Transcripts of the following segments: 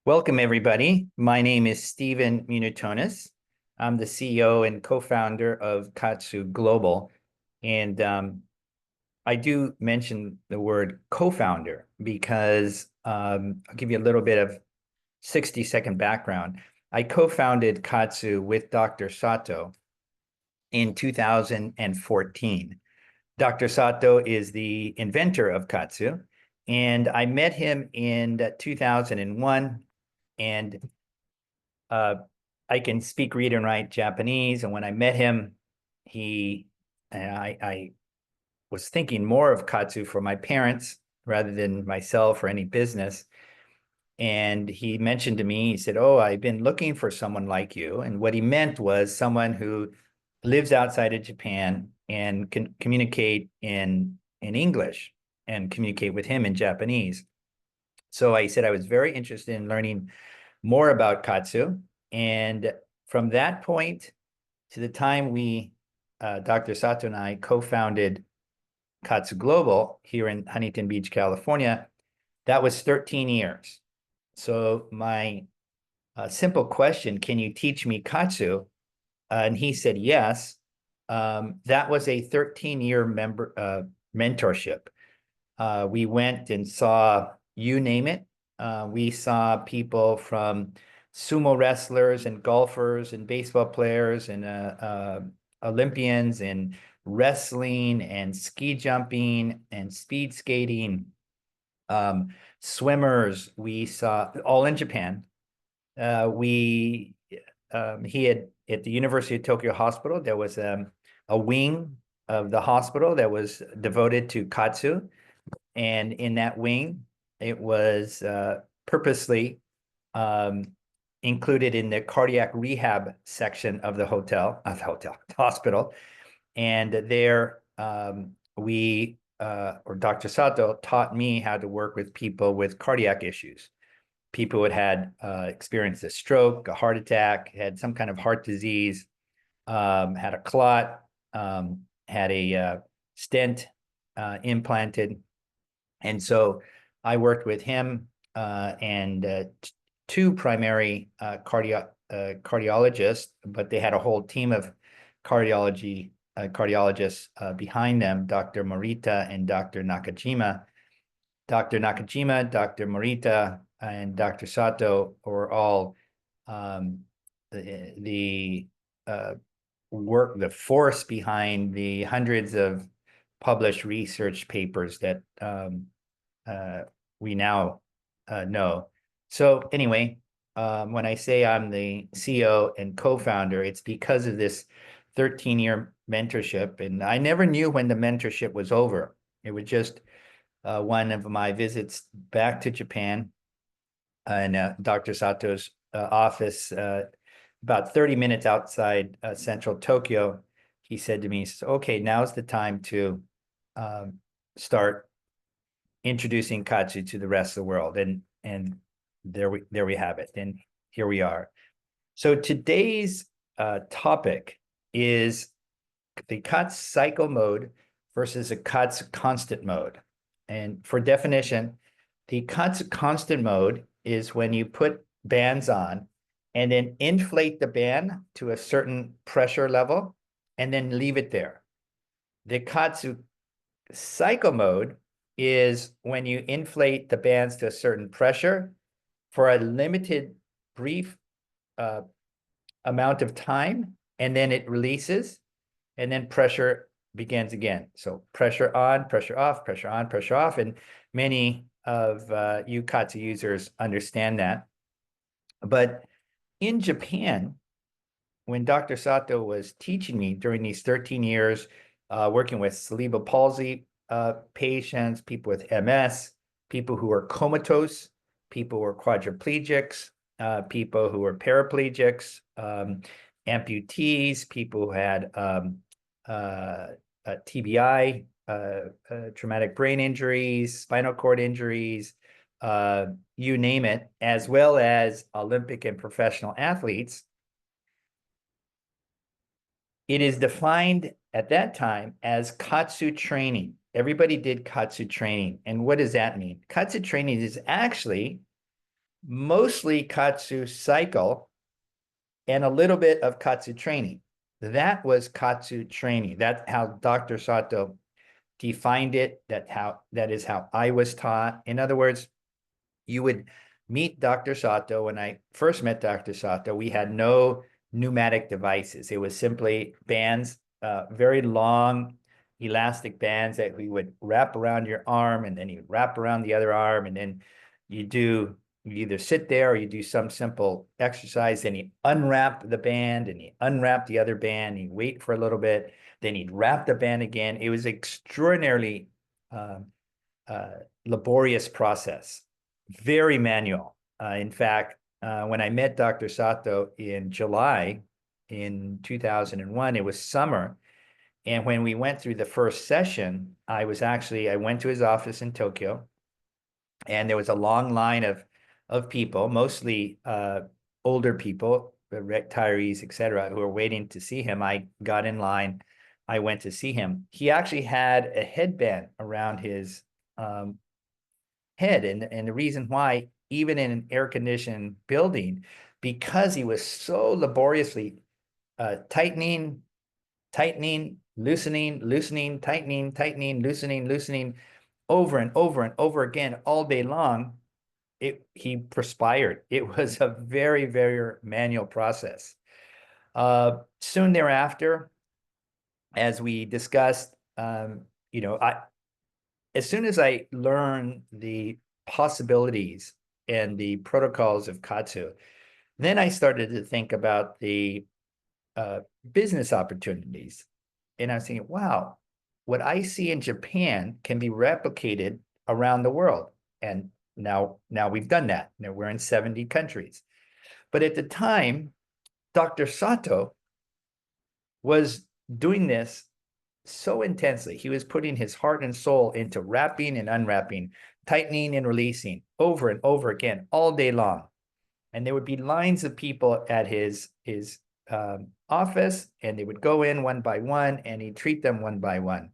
Welcome, everybody. My name is Steven Munatones. I'm the CEO and co-founder of KAATSU Global. And I do mention the word co-founder because I'll give you a little bit of 60-second background. I co-founded KAATSU with Dr. Sato in 2014. Dr. Sato is the inventor of KAATSU, and I met him in 2001. And I can speak, read, and write Japanese. And when I met him, I was thinking more of KAATSU for my parents rather than myself or any business. And he mentioned to me, he said, "Oh, I've been looking for someone like you." And what he meant was someone who lives outside of Japan and can communicate in English and communicate with him in Japanese. So I said I was very interested in learning more about KAATSU. And from that point to the time Dr. Sato and I co-founded KAATSU Global here in Huntington Beach, California, that was 13 years. So my simple question, can you teach me KAATSU? And he said yes. That was a 13-year mentorship. We went and saw, you name it. We saw people from sumo wrestlers and golfers and baseball players and Olympians and wrestling and ski jumping and speed skating, swimmers. We saw all in Japan. He had at the University of Tokyo Hospital, there was a wing of the hospital that was devoted to KAATSU. And in that wing, it was purposely included in the cardiac rehab section of the hospital. And there Dr. Sato taught me how to work with people with cardiac issues. People who had experienced a stroke, a heart attack, had some kind of heart disease, had a clot, had a stent implanted. And so I worked with him and two primary cardiologists, but they had a whole team of cardiologists behind them, Dr. Morita and Dr. Nakajima. Dr. Nakajima, Dr. Morita, and Dr. Sato were all the force behind the hundreds of published research papers that we now know. So anyway, when I say I'm the CEO and co-founder, it's because of this 13-year mentorship. And I never knew when the mentorship was over. It was just one of my visits back to Japan and Dr. Sato's office, about 30 minutes outside central Tokyo. He said to me, "Okay, now's the time to start introducing KAATSU to the rest of the world." And there we have it. And here we are. So today's topic is the KAATSU cycle mode versus a KAATSU constant mode. And for definition, the KAATSU constant mode is when you put bands on and then inflate the band to a certain pressure level and then leave it there. The KAATSU cycle mode is when you inflate the bands to a certain pressure for a limited, brief amount of time, and then it releases, and then pressure begins again. So pressure on, pressure off, pressure on, pressure off, and many of you KAATSU users understand that. But in Japan, when Dr. Sato was teaching me during these 13 years, working with cerebral palsy patients, people with MS, people who are comatose, people who are quadriplegics, people who are paraplegics, amputees, people who had TBI, traumatic brain injuries, spinal cord injuries, you name it, as well as Olympic and professional athletes. It is defined at that time as KAATSU training. Everybody did KAATSU training. And what does that mean? KAATSU training is actually mostly KAATSU cycle and a little bit of KAATSU training. That was KAATSU training. That's how Dr. Sato defined it. That is how I was taught. In other words, you would meet Dr. Sato. When I first met Dr. Sato, we had no pneumatic devices. It was simply bands, very long elastic bands that we would wrap around your arm, and then you wrap around the other arm, and then you either sit there or you do some simple exercise. Then you unwrap the band and you unwrap the other band, and you wait for a little bit, then you'd wrap the band again. It was extraordinarily laborious process, very manual. In fact, when I met Dr. Sato in July in 2001, it was summer. And when we went through the first session, I went to his office in Tokyo, and there was a long line of people, mostly older people, retirees, et cetera, who were waiting to see him. I got in line. I went to see him. He actually had a headband around his head. And the reason why, even in an air-conditioned building, because he was so laboriously tightening, loosening, tightening, loosening, over and over and over again all day long, he perspired. It was a very, very manual process. Soon thereafter, as we discussed, as soon as I learned the possibilities and the protocols of KAATSU, then I started to think about the business opportunities. And I was thinking, wow, what I see in Japan can be replicated around the world. And now we've done that. Now we're in 70 countries. But at the time, Dr. Sato was doing this so intensely. He was putting his heart and soul into wrapping and unwrapping, tightening and releasing over and over again all day long. And there would be lines of people at his office, and they would go in one by one, and he'd treat them one by one.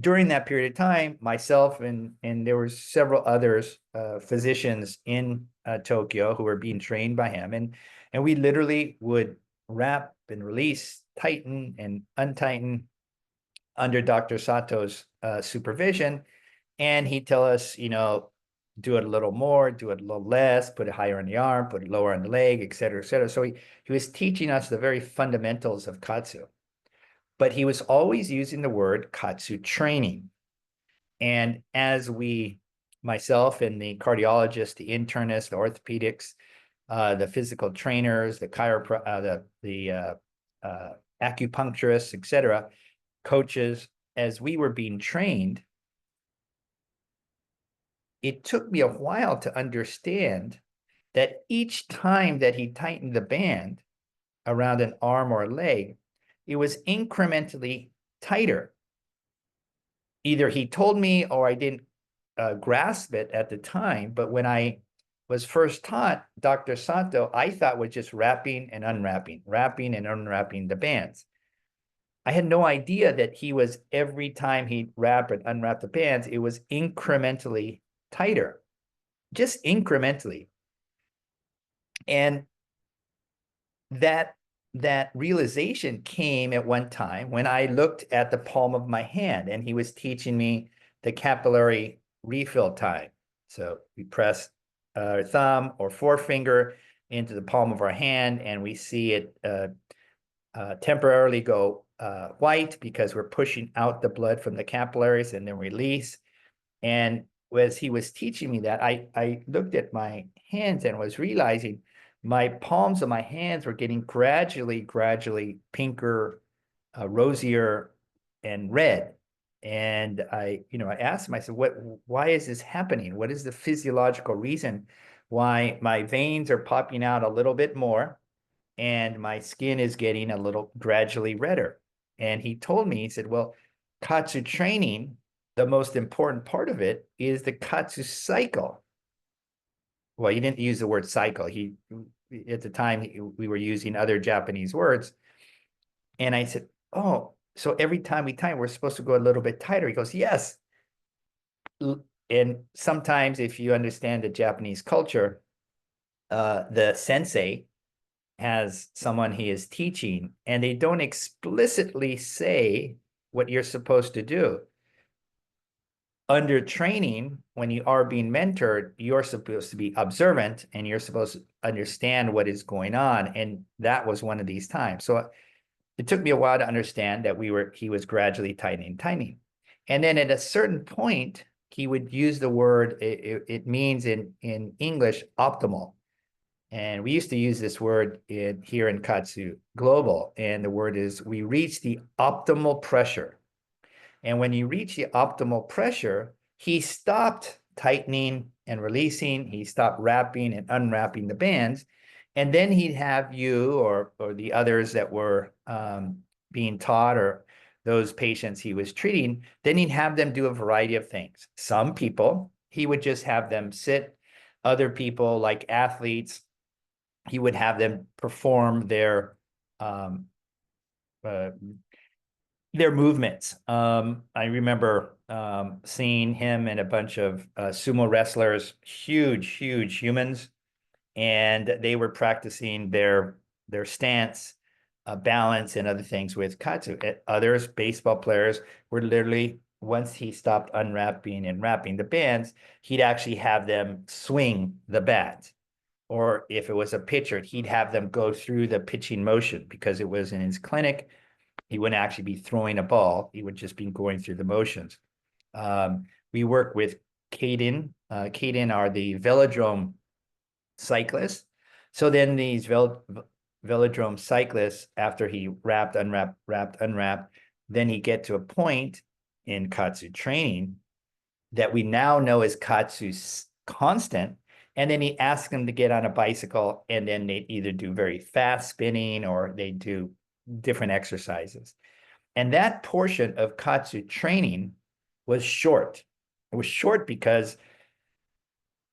During that period of time, myself and there were several others, physicians in Tokyo, who were being trained by him, and we literally would wrap and release, tighten and untighten under Dr. Sato's supervision. And he'd tell us, do it a little more, do it a little less, put it higher on the arm, put it lower on the leg, et cetera, et cetera. So he was teaching us the very fundamentals of KAATSU. But he was always using the word KAATSU training. And as myself and the cardiologist, the internist, the orthopedics, the physical trainers, the acupuncturists, et cetera, coaches, as we were being trained, it took me a while to understand that each time that he tightened the band around an arm or a leg, it was incrementally tighter. Either he told me or I didn't grasp it at the time, but when I was first taught Dr. Sato, I thought was just wrapping and unwrapping the bands. I had no idea that he was, every time he'd wrap and unwrap the bands, it was incrementally tighter, just incrementally. And that realization came at one time when I looked at the palm of my hand, and he was teaching me the capillary refill time. So we press our thumb or forefinger into the palm of our hand, and we see it temporarily go white because we're pushing out the blood from the capillaries, and then release. And as he was teaching me that, I looked at my hands and was realizing my palms of my hands were getting gradually pinker, rosier, and red. And I asked him, I said, why is this happening? What is the physiological reason why my veins are popping out a little bit more and my skin is getting a little gradually redder? And he told me, he said, well, KAATSU training, the most important part of it is the KAATSU cycle. Well, he didn't use the word cycle. At the time, we were using other Japanese words. And I said, oh, so every time we tighten, we're supposed to go a little bit tighter. He goes, yes. And sometimes if you understand the Japanese culture, the sensei has someone he is teaching, and they don't explicitly say what you're supposed to do. Under training, when you are being mentored, you're supposed to be observant and you're supposed to understand what is going on. And that was one of these times. So it took me a while to understand that he was gradually tightening. And then at a certain point, he would use the word, it means in English, optimal. And we used to use this word here in KAATSU Global. And the word is, we reach the optimal pressure. And when you reach the optimal pressure, he stopped tightening and releasing. He stopped wrapping and unwrapping the bands. And then he'd have you or the others that were being taught, or those patients he was treating, then he'd have them do a variety of things. Some people, he would just have them sit. Other people, like athletes, he would have them perform their movements. I remember seeing him and a bunch of sumo wrestlers, huge humans, and they were practicing their stance, balance, and other things with KAATSU. Others, baseball players, were literally, once he stopped unwrapping and wrapping the bands, he'd actually have them swing the bat. Or if it was a pitcher, he'd have them go through the pitching motion, because it was in his clinic. He wouldn't actually be throwing a ball. He would just be going through the motions. We work with Kaden. Kaden are the velodrome cyclists. So then these velodrome cyclists, after he wrapped, unwrapped, then he get to a point in KAATSU training that we now know is KAATSU constant. And then he asks them to get on a bicycle, and then they either do very fast spinning or they do different exercises. And that portion of KAATSU training was short. It was short because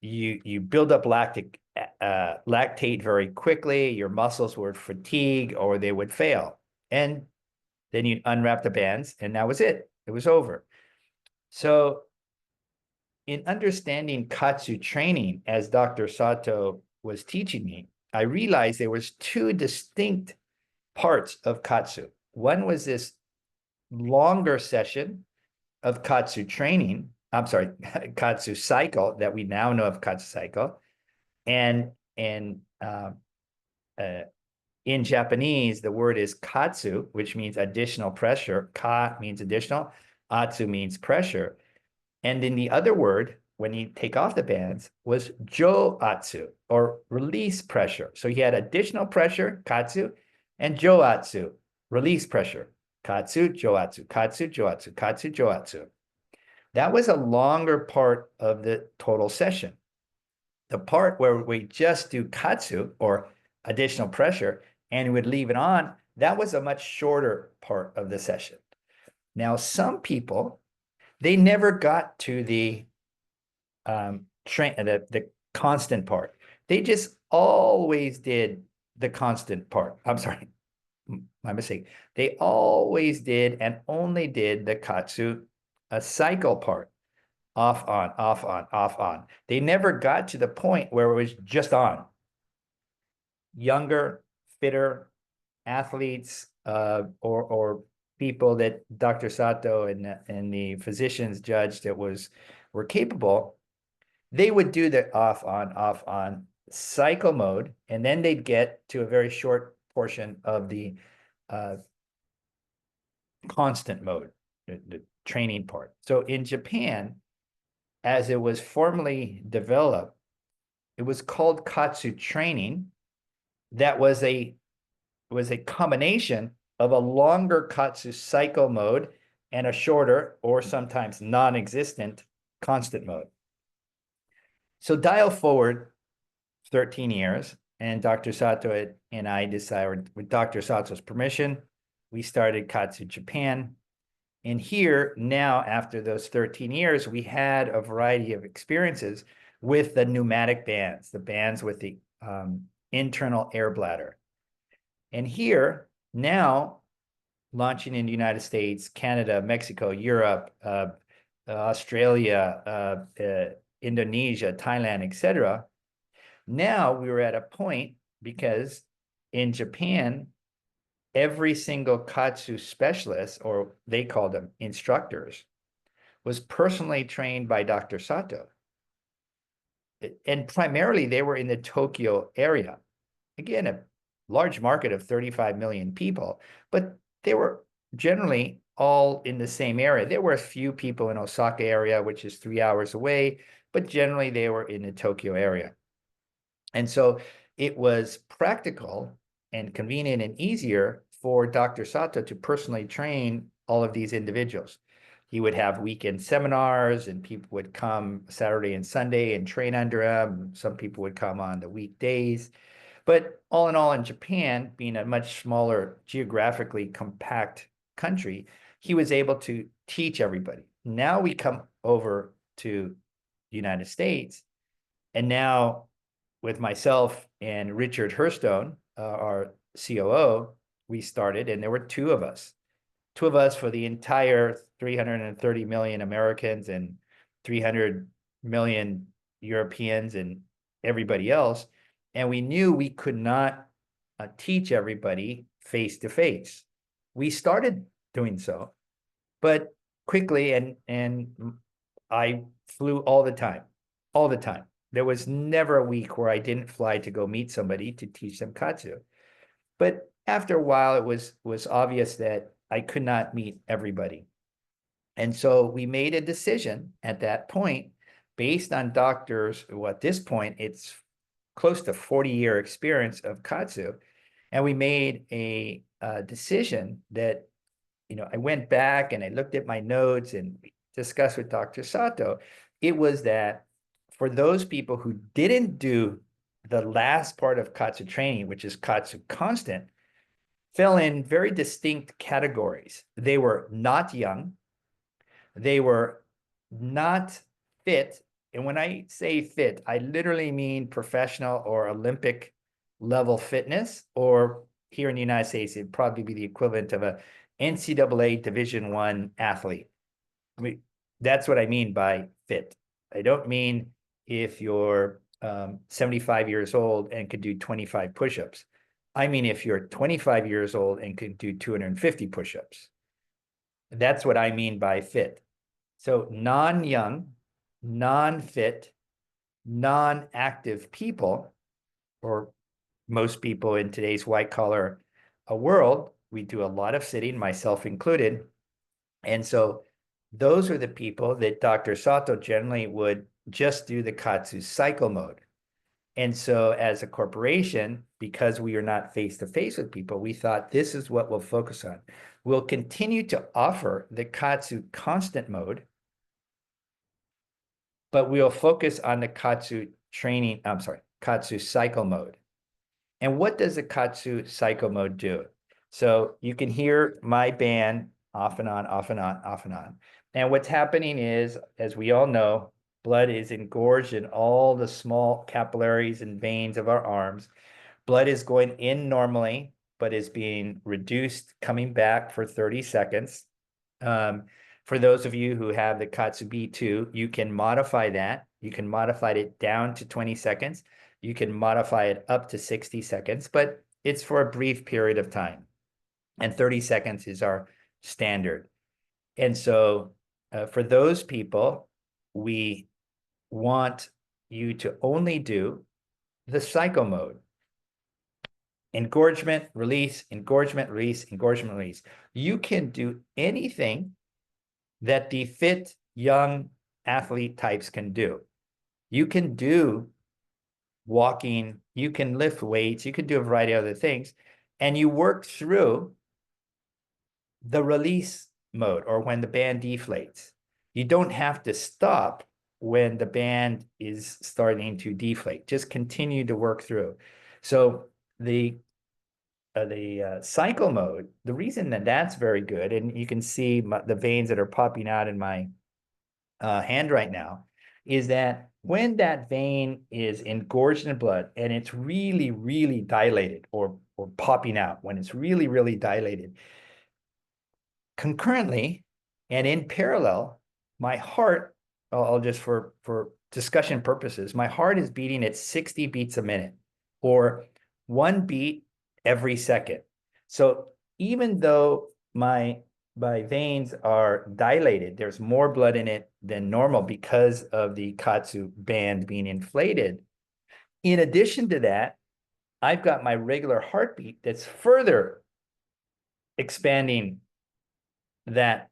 you build up lactate very quickly. Your muscles would fatigue or they would fail. And then you'd unwrap the bands, and that was it. It was over. So in understanding KAATSU training, as Dr. Sato was teaching me, I realized there was two distinct parts of KAATSU. One was this longer session of KAATSU training, KAATSU cycle that we now know of KAATSU cycle. And in Japanese, the word is KAATSU, which means additional pressure. Ka means additional, atsu means pressure. And then the other word, when you take off the bands, was joatsu, or release pressure. So he had additional pressure, KAATSU, and joatsu, release pressure. KAATSU, joatsu, KAATSU, joatsu, KAATSU, joatsu. That was a longer part of the total session. The part where we just do KAATSU, or additional pressure, and we would leave it on, that was a much shorter part of the session. Now, some people, they never got to the constant part. They just always did the constant part. I'm sorry, my mistake. They always did and only did the KAATSU cycle part. Off, on, off, on, off, on. They never got to the point where it was just on. Younger, fitter athletes, or people that Dr. Sato and the physicians judged that were capable, they would do the off, on cycle mode, and then they'd get to a very short portion of the constant mode, the training part. So in Japan, as it was formally developed, it was called KAATSU training. That was a combination of a longer KAATSU cycle mode and a shorter, or sometimes non-existent, constant mode. So dial forward 13 years, and Dr. Sato and I decided, with Dr. Sato's permission, we started KAATSU Japan. And here, now, after those 13 years, we had a variety of experiences with the pneumatic bands, the bands with the internal air bladder. And here, now, launching in the United States, Canada, Mexico, Europe, Australia, Indonesia, Thailand, etc. Now we were at a point because in Japan, every single KAATSU specialist, or they called them instructors, was personally trained by Dr. Sato. And primarily they were in the Tokyo area. Again, a large market of 35 million people, but they were generally all in the same area. There were a few people in Osaka area, which is 3 hours away, but generally they were in the Tokyo area. And so it was practical and convenient and easier for Dr. Sato to personally train all of these individuals. He would have weekend seminars and people would come Saturday and Sunday and train under him. Some people would come on the weekdays. But all in all, in Japan, being a much smaller, geographically compact country, he was able to teach everybody. Now we come over to the United States, and now with myself and Richard Hurstone, our COO, we started, and there were two of us for the entire 330 million Americans and 300 million Europeans and everybody else. And we knew we could not teach everybody face to face. We started doing so, but quickly, and I flew all the time, all the time. There was never a week where I didn't fly to go meet somebody to teach them KAATSU. But after a while, it was obvious that I could not meet everybody. And so we made a decision at that point, based on doctors, well, at this point, it's close to 40-year experience of KAATSU. And we made a decision that, I went back and I looked at my notes and discussed with Dr. Sato. It was that for those people who didn't do the last part of KAATSU training, which is KAATSU constant, fell in very distinct categories. They were not young, they were not fit. And when I say fit, I literally mean professional or Olympic level fitness, or here in the United States, it'd probably be the equivalent of a NCAA Division I athlete. That's what I mean by fit. I don't mean if you're 75 years old and could do 25 push-ups. I mean if you're 25 years old and could do 250 push-ups. That's what I mean by fit. So non-young, non-fit, non-active people, or most people in today's white-collar world, we do a lot of sitting, myself included. And so those are the people that Dr. Sato generally would just do the KAATSU cycle mode. And so as a corporation, because we are not face-to-face with people, we thought this is what we'll focus on. We'll continue to offer the KAATSU constant mode, but we'll focus on the KAATSU KAATSU cycle mode. And what does the KAATSU cycle mode do? So you can hear my band off and on, off and on, off and on. And what's happening is, as we all know, blood is engorged in all the small capillaries and veins of our arms. Blood is going in normally, but is being reduced, coming back for 30 seconds. For those of you who have the KAATSU B2, you can modify that. You can modify it down to 20 seconds. You can modify it up to 60 seconds, but it's for a brief period of time. And 30 seconds is our standard. And so for those people, we want you to only do the cycle mode. Engorgement, release, engorgement, release, engorgement, release. You can do anything that the fit young athlete types can do. You can do walking, you can lift weights, you can do a variety of other things, and you work through the release mode, or when the band deflates. You don't have to stop when the band is starting to deflate. Just continue to work through. So the cycle mode, the reason that that's very good, and you can see the veins that are popping out in my hand right now, is that when that vein is engorged in blood and it's really, really dilated, or popping out, when it's really, really dilated, concurrently and in parallel, my heart, I'll just for discussion purposes, my heart is beating at 60 beats a minute or 1 beat every second. So even though my veins are dilated, there's more blood in it than normal because of the KAATSU band being inflated. In addition to that, I've got my regular heartbeat that's further expanding that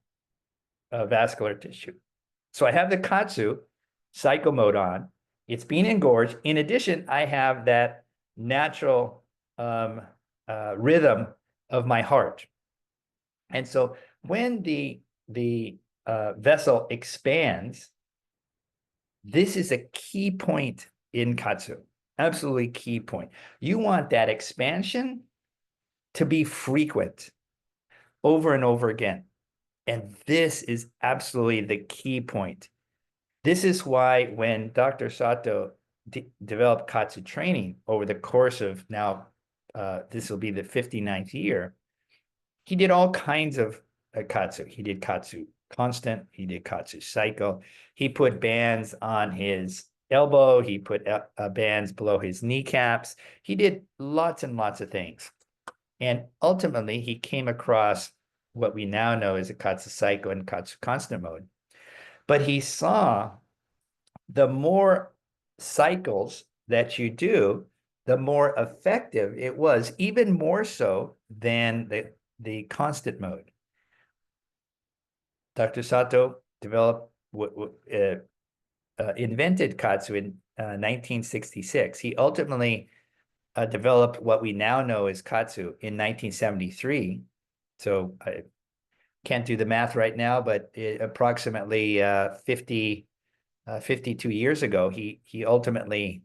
vascular tissue. So I have the KAATSU cycle mode on. It's being engorged. In addition, I have that natural rhythm of my heart. And so when the vessel expands, this is a key point in KAATSU, absolutely key point. You want that expansion to be frequent over and over again. And this is absolutely the key point. This is why when Dr. Sato developed KAATSU training over the course of now, this will be the 59th year, he did all kinds of KAATSU. He did KAATSU constant, he did KAATSU cycle. He put bands on his elbow, he put bands below his kneecaps. He did lots and lots of things. And ultimately, he came across what we now know as a KAATSU cycle and KAATSU constant mode. But he saw the more cycles that you do, the more effective it was, even more so than the constant mode. Dr. Sato developed, invented KAATSU in 1966. He ultimately developed what we now know as KAATSU in 1973. So I can't do the math right now, but approximately 52 years ago, he ultimately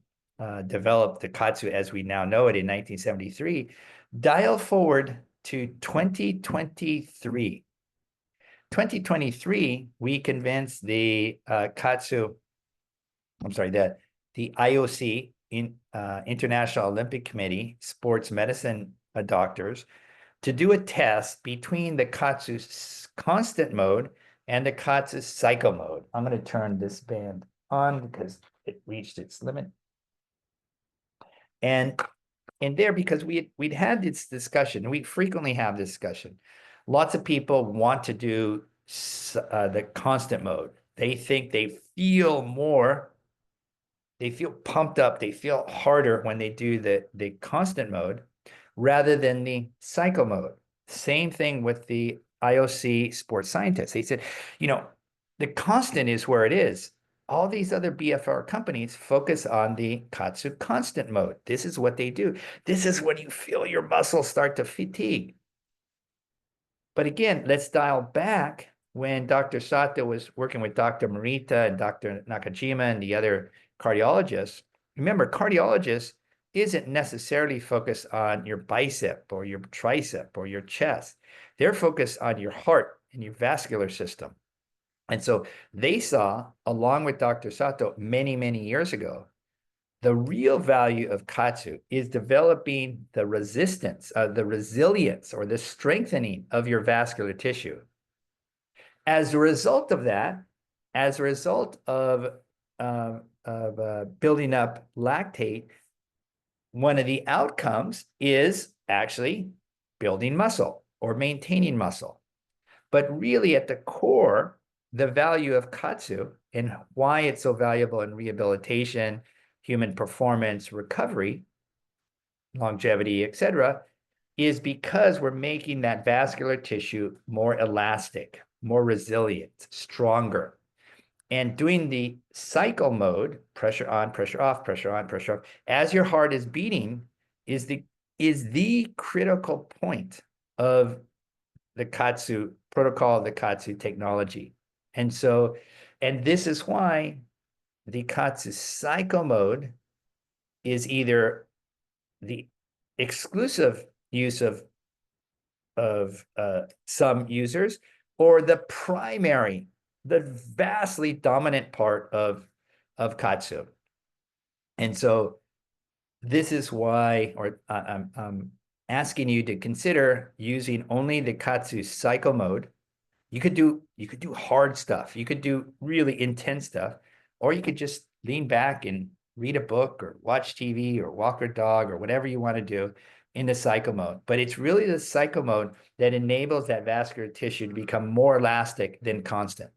developed the KAATSU as we now know it in 1973. Dial forward to 2023. 2023, we convinced the KAATSU, I'm sorry, the IOC, International Olympic Committee, sports medicine doctors, to do a test between the KAATSU constant mode and the KAATSU cycle mode. I'm going to turn this band on because it reached its limit. And there, because we'd had this discussion, we frequently have this discussion. Lots of people want to do the constant mode. They think they feel more, they feel pumped up, they feel harder when they do the constant mode rather than the cycle mode. Same thing with the IOC sports scientists. They said, the constant is where it is. All these other BFR companies focus on the KAATSU constant mode. This is what they do. This is when you feel your muscles start to fatigue. But again, let's dial back when Dr. Sato was working with Dr. Morita and Dr. Nakajima and the other cardiologists. Remember, cardiologists isn't necessarily focused on your bicep or your tricep or your chest. They're focused on your heart and your vascular system. And so they saw, along with Dr. Sato many, many years ago, the real value of KAATSU is developing the resistance, the resilience, or the strengthening of your vascular tissue. As a result of that, as a result of building up lactate, one of the outcomes is actually building muscle or maintaining muscle. But really at the core, the value of KAATSU and why it's so valuable in rehabilitation, human performance, recovery, longevity, etc., is because we're making that vascular tissue more elastic, more resilient, stronger. And doing the cycle mode, pressure on, pressure off, pressure on, pressure off, as your heart is beating, is the critical point of the KAATSU protocol, the KAATSU technology. And this is why the KAATSU cycle mode is either the exclusive use of some users or the primary, the vastly dominant part of KAATSU. And so this is why, I'm asking you to consider using only the KAATSU cycle mode You could do hard stuff. You could do really intense stuff, or you could just lean back and read a book or watch TV or walk your dog or whatever you want to do in the cycle mode. But it's really the cycle mode that enables that vascular tissue to become more elastic than constant.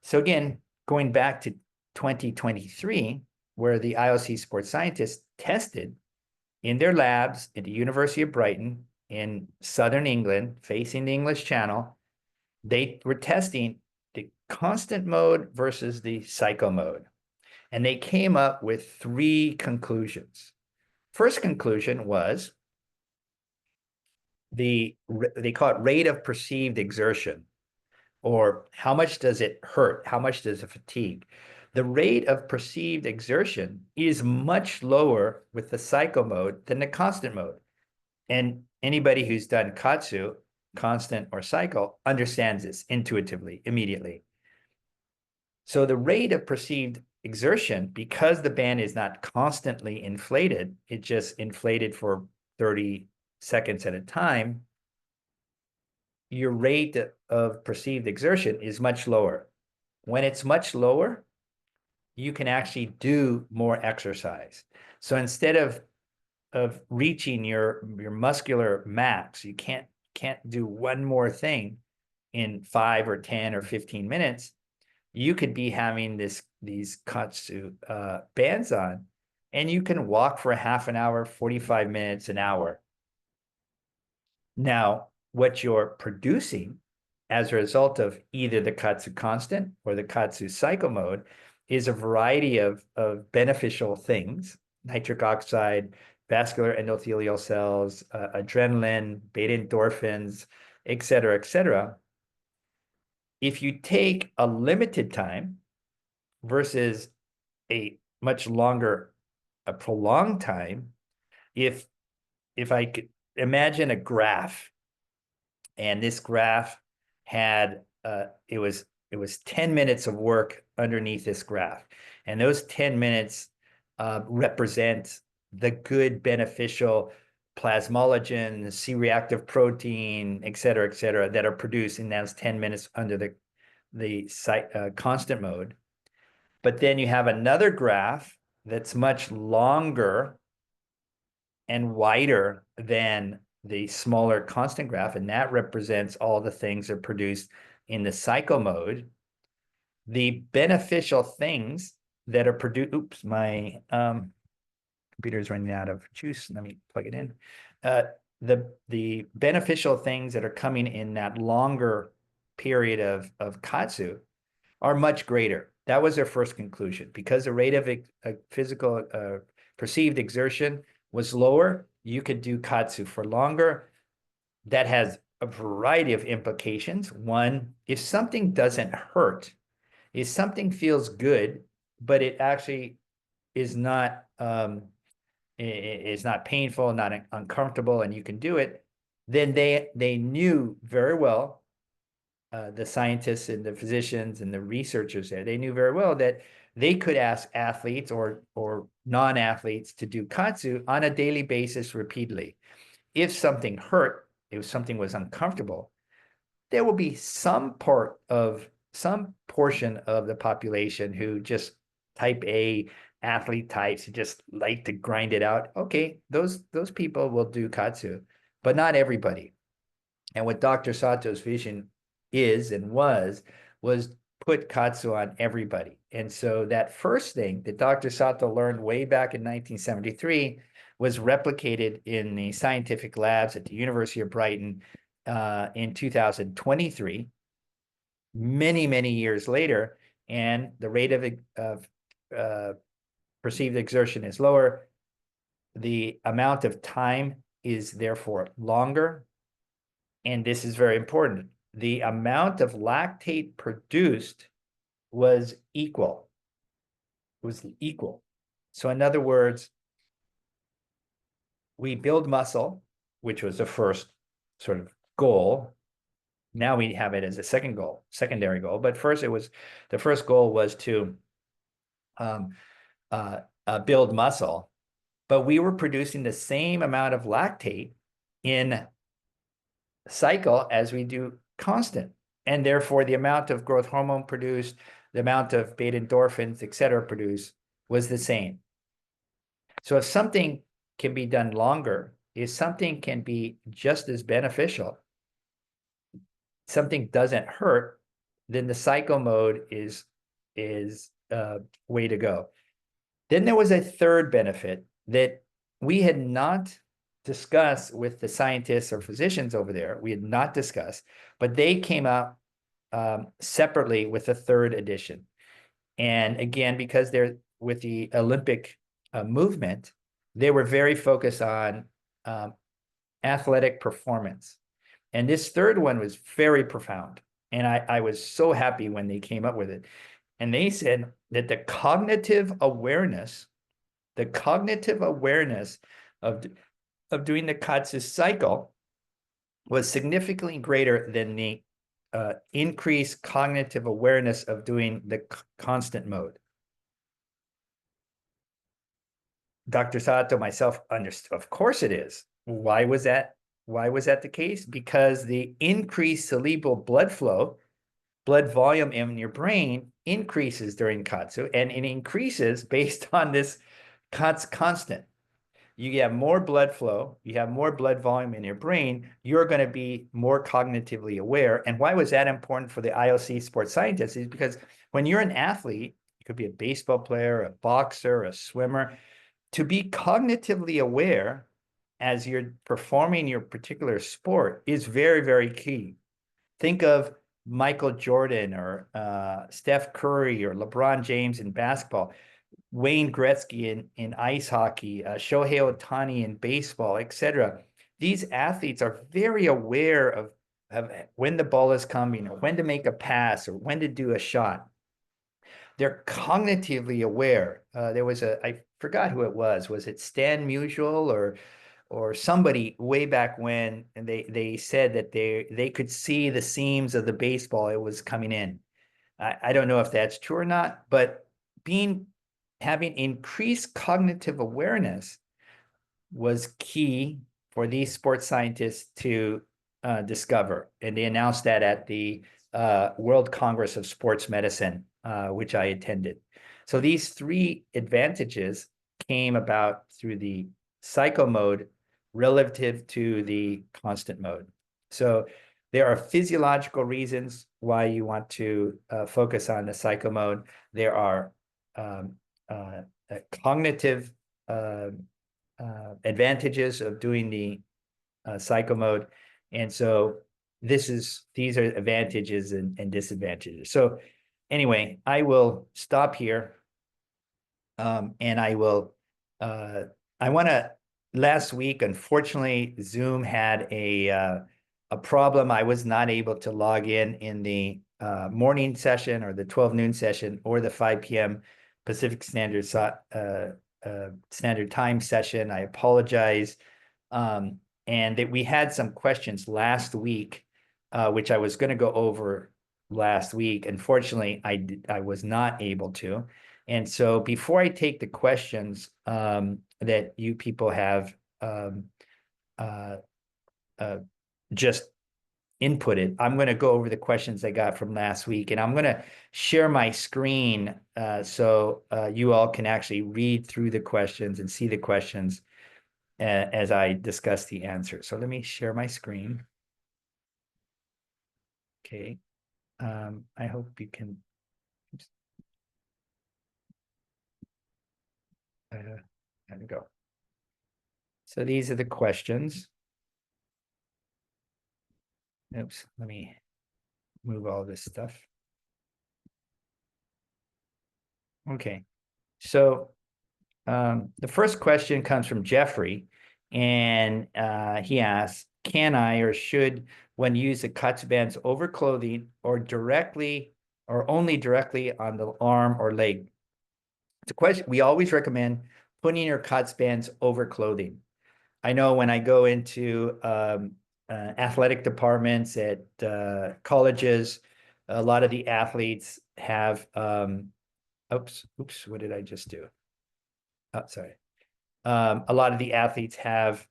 So again, going back to 2023, where the IOC sports scientists tested in their labs at the University of Brighton in southern England, facing the English Channel, they were testing the constant mode versus the cycle mode. And they came up with 3 conclusions. First conclusion was they call it rate of perceived exertion, or how much does it hurt? How much does it fatigue? The rate of perceived exertion is much lower with the cycle mode than the constant mode. And anybody who's done KAATSU, constant or cycle, understands this intuitively, immediately. So the rate of perceived exertion, because the band is not constantly inflated, it just inflated for 30 seconds at a time, your rate of perceived exertion is much lower. When it's much lower, you can actually do more exercise. So instead of reaching your muscular max, you can't do one more thing in 5 or 10 or 15 minutes. You could be having these KAATSU bands on, and you can walk for a half an hour, 45 minutes, an hour. Now, what you're producing as a result of either the KAATSU constant or the KAATSU cycle mode is a variety of beneficial things: nitric oxide, vascular endothelial cells, adrenaline, beta endorphins, et cetera, et cetera. If you take a limited time versus a much longer, a prolonged time, if I could imagine a graph, and this graph had it was 10 minutes of work underneath this graph, and those 10 minutes represent the good beneficial plasmalogen, C-reactive protein, et cetera, that are produced in those 10 minutes under the constant mode. But then you have another graph that's much longer and wider than the smaller constant graph, and that represents all the things that are produced in the cycle mode. The beneficial things that are produced, oops, my computer is running out of juice. Let me plug it in. The beneficial things that are coming in that longer period of KAATSU are much greater. That was their first conclusion. Because the rate of physical perceived exertion was lower, you could do KAATSU for longer. That has a variety of implications. One, if something doesn't hurt, if something feels good, but it actually is not painful, not uncomfortable, and you can do it, then they knew very well, the scientists and the physicians and the researchers there, they knew very well that they could ask athletes or non-athletes to do KAATSU on a daily basis repeatedly. If something hurt, if something was uncomfortable, there will be some portion of the population who just type A athlete types who just like to grind it out. Okay, those people will do KAATSU, but not everybody. And what Dr. Sato's vision is and was put KAATSU on everybody. And so that first thing that Dr. Sato learned way back in 1973 was replicated in the scientific labs at the University of Brighton in 2023, many years later, and the rate of perceived exertion is lower. The amount of time is therefore longer, and this is very important. The amount of lactate produced was equal. It was equal. So in other words, we build muscle, which was the first sort of goal. Now we have it as a secondary goal. But first, the first goal was to build muscle. But we were producing the same amount of lactate in cycle as we do constant. and therefore the amount of growth hormone produced, the amount of beta endorphins, et cetera, produced was the same. So if something can be done longer, if something can be just as beneficial, something doesn't hurt, then the cycle mode is way to go. Then there was a third benefit that we had not discussed with the scientists or physicians over there. We had not discussed, but they came out separately with a third edition. And again, because they're with the Olympic movement, they were very focused on athletic performance. And this third one was very profound. And I was so happy when they came up with it. And they said that the cognitive awareness of doing the KAATSU cycle was significantly greater than the increased cognitive awareness of doing the constant mode. Dr. Sato, myself, understood. Of course it is. Why was that? Why was that the case? Because the increased cerebral blood flow, blood volume in your brain increases during KAATSU, and it increases based on this constant. You have more blood flow, you have more blood volume in your brain, you're going to be more cognitively aware. And why was that important for the IOC sports scientists? Is because when you're an athlete, you could be a baseball player, a boxer, a swimmer, to be cognitively aware as you're performing your particular sport is very, very key. Think of Michael Jordan or Steph Curry or LeBron James in basketball, Wayne Gretzky in ice hockey, Shohei Ohtani in baseball, etc. These athletes are very aware of when the ball is coming or when to make a pass or when to do a shot. They're cognitively aware. There was I forgot who it was. Was it Stan Musial or somebody way back when, and they said that they could see the seams of the baseball it was coming in. I don't know if that's true or not, but having increased cognitive awareness was key for these sports scientists to discover. And they announced that at the World Congress of Sports Medicine, which I attended. So these three advantages came about through the cycle mode relative to the constant mode. So there are physiological reasons why you want to focus on the cycle mode. There are cognitive advantages of doing the cycle mode. And so these are advantages and disadvantages. So anyway, I will stop here. And I will, last week, unfortunately, Zoom had a problem. I was not able to log in the morning session or the 12 noon session or the 5 p.m. Pacific Standard Time session. I apologize. And that we had some questions last week, which I was going to go over last week. Unfortunately, I was not able to. And so before I take the questions that you people have just inputted, I'm going to go over the questions I got from last week, and I'm going to share my screen so you all can actually read through the questions and see the questions as I discuss the answers. So let me share my screen. Okay. I hope you can. Oops. There we go. So these are the questions. Oops, let me move all this stuff. Okay, so the first question comes from Jeffrey, and he asks, can I or should one use the KAATSU bands over clothing or directly or only directly on the arm or leg? It's a question. We always recommend putting your KAATSU bands over clothing. I know when I go into athletic departments at colleges, a lot of the athletes have, oops, what did I just do? Oh, sorry. A lot of the athletes have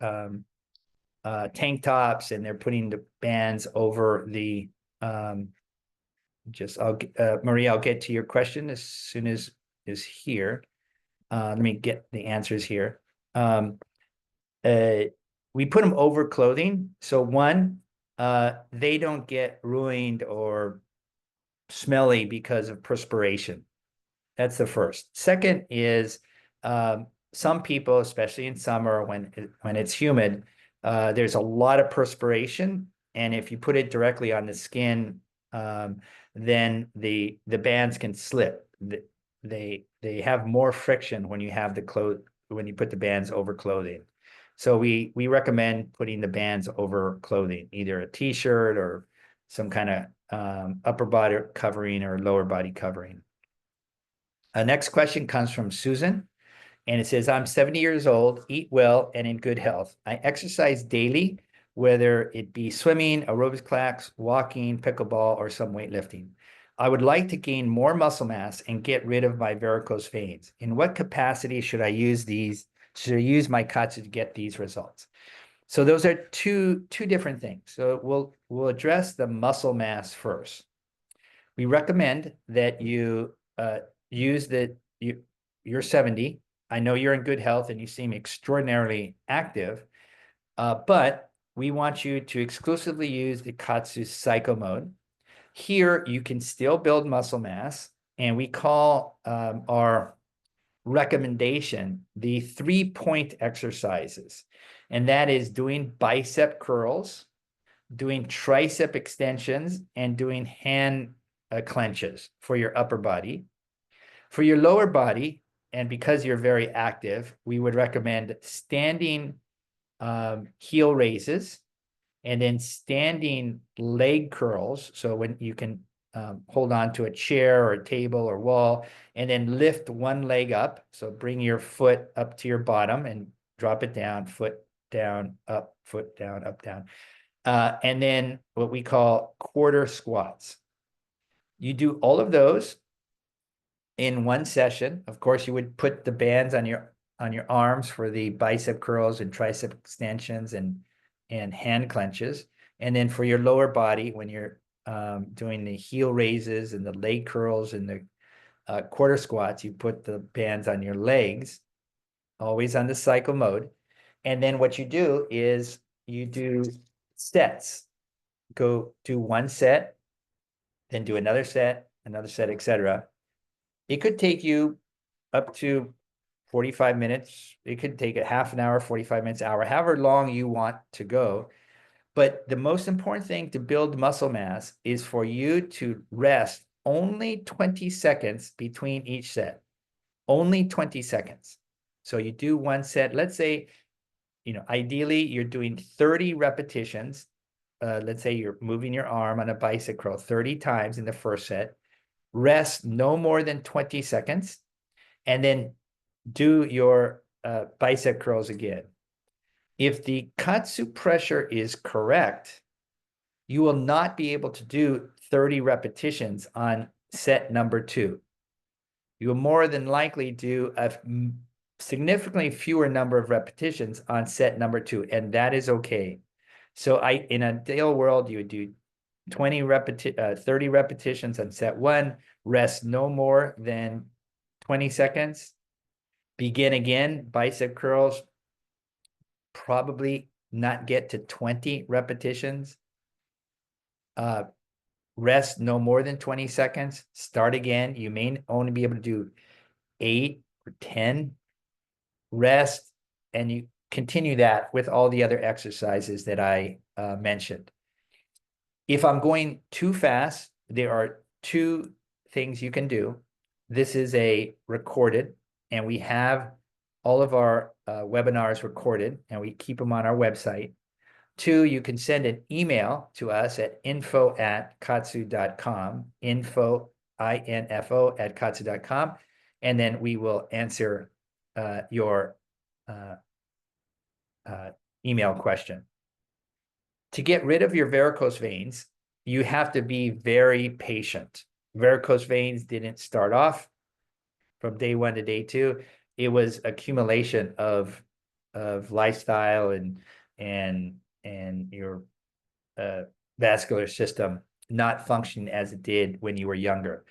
tank tops, and they're putting the bands over the Maria, I'll get to your question as soon as is here. Let me get the answers here. We put them over clothing. So one, they don't get ruined or smelly because of perspiration. That's the first. Second is some people, especially in summer when it's humid, there's a lot of perspiration, and if you put it directly on the skin, then the bands can slip. They have more friction when you have when you put the bands over clothing. So we recommend putting the bands over clothing, either a t-shirt or some kind of upper body covering or lower body covering. Next question comes from Susan, and it says, I'm 70 years old, eat well, and in good health. I exercise daily, whether it be swimming, aerobics class, walking, pickleball, or some weightlifting. I would like to gain more muscle mass and get rid of my varicose veins. In what capacity should I use these? Should I use my KAATSU to get these results? So those are two different things. So we'll address the muscle mass first. We recommend that you use you're 70. I know you're in good health and you seem extraordinarily active, but we want you to exclusively use the KAATSU Cycle Mode. Here, you can still build muscle mass, and we call our recommendation the 3-point exercises. And that is doing bicep curls, doing tricep extensions, and doing hand clenches for your upper body. For your lower body, and because you're very active, we would recommend standing heel raises, and then standing leg curls. So when you can hold on to a chair or a table or wall, and then lift one leg up. So bring your foot up to your bottom and drop it down, foot down, up, foot down, up, down. And then what we call quarter squats. You do all of those in one session. Of course, you would put the bands on your arms for the bicep curls and tricep extensions and hand clenches. And then for your lower body, when you're doing the heel raises and the leg curls and the quarter squats, you put the bands on your legs, always on the cycle mode. And then what you do is you do sets. Go do one set, then do another set, etc. It could take you up to 45 minutes. It could take a half an hour, 45 minutes, hour, however long you want to go. But the most important thing to build muscle mass is for you to rest only 20 seconds between each set. Only 20 seconds. So you do one set. Let's say, ideally you're doing 30 repetitions. Let's say you're moving your arm on a bicep curl 30 times in the first set. Rest no more than 20 seconds, and then do your bicep curls again. If the KAATSU pressure is correct, you will not be able to do 30 repetitions on set number 2. You will more than likely do a significantly fewer number of repetitions on set number 2, and that is okay. So in an ideal world, you would do 30 repetitions on set 1, rest no more than 20 seconds, begin again, bicep curls, probably not get to 20 repetitions, rest no more than 20 seconds, start again. You may only be able to do 8 or 10, rest, and you continue that with all the other exercises that I mentioned. If I'm going too fast, there are 2 things you can do. This is a recorded, and we have all of our webinars recorded, and we keep them on our website. 2, you can send an email to us at info@kaatsu.com, info, I-N-F-O, @kaatsu.com, and then we will answer your email question. To get rid of your varicose veins, you have to be very patient. Varicose veins didn't start off from day 1 to day 2. It was accumulation of lifestyle and your vascular system not functioning as it did when you were younger.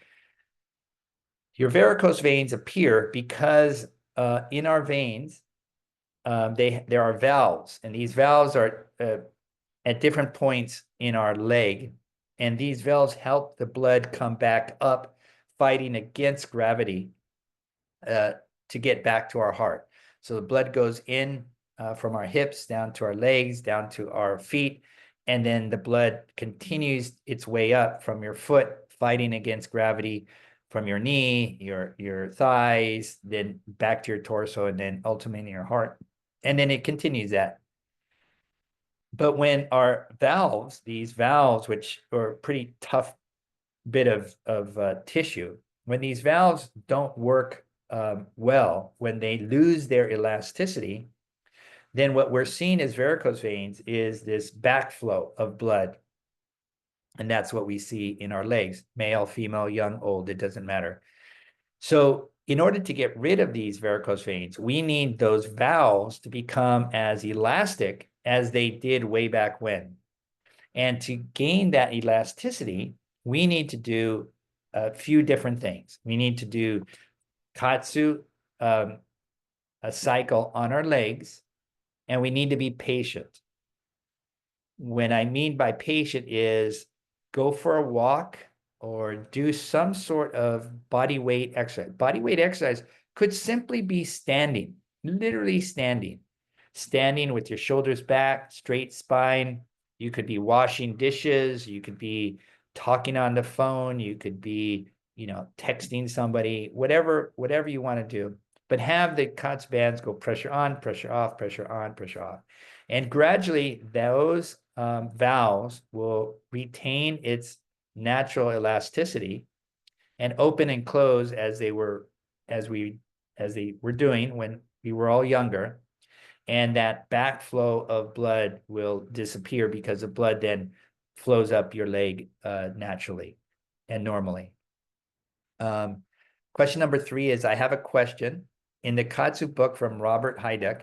Your varicose veins appear because in our veins, there are valves, and these valves are at different points in our leg, and these valves help the blood come back up, fighting against gravity to get back to our heart. So the blood goes in from our hips down to our legs, down to our feet, and then the blood continues its way up from your foot, fighting against gravity, from your knee, your thighs, then back to your torso, and then ultimately your heart. And then it continues that. But when our valves, these valves, which are a pretty tough bit of tissue, when these valves don't work well, when they lose their elasticity, then what we're seeing as varicose veins is this backflow of blood. And that's what we see in our legs, male, female, young, old, it doesn't matter. So in order to get rid of these varicose veins, we need those valves to become as elastic as they did way back when. And to gain that elasticity, we need to do a few different things. We need to do KAATSU, a cycle on our legs, and we need to be patient. What I mean by patient is go for a walk or do some sort of body weight exercise. Body weight exercise could simply be standing, literally standing with your shoulders back, straight spine. You could be washing dishes. You could be talking on the phone. You could be, texting somebody, whatever you want to do. But have the KAATSU bands go pressure on, pressure off, pressure on, pressure off. And gradually those valves will retain its natural elasticity and open and close as they were doing when we were all younger. And that backflow of blood will disappear because the blood then flows up your leg naturally and normally. Question number 3 is, I have a question. In the KAATSU book from Robert Heiduck,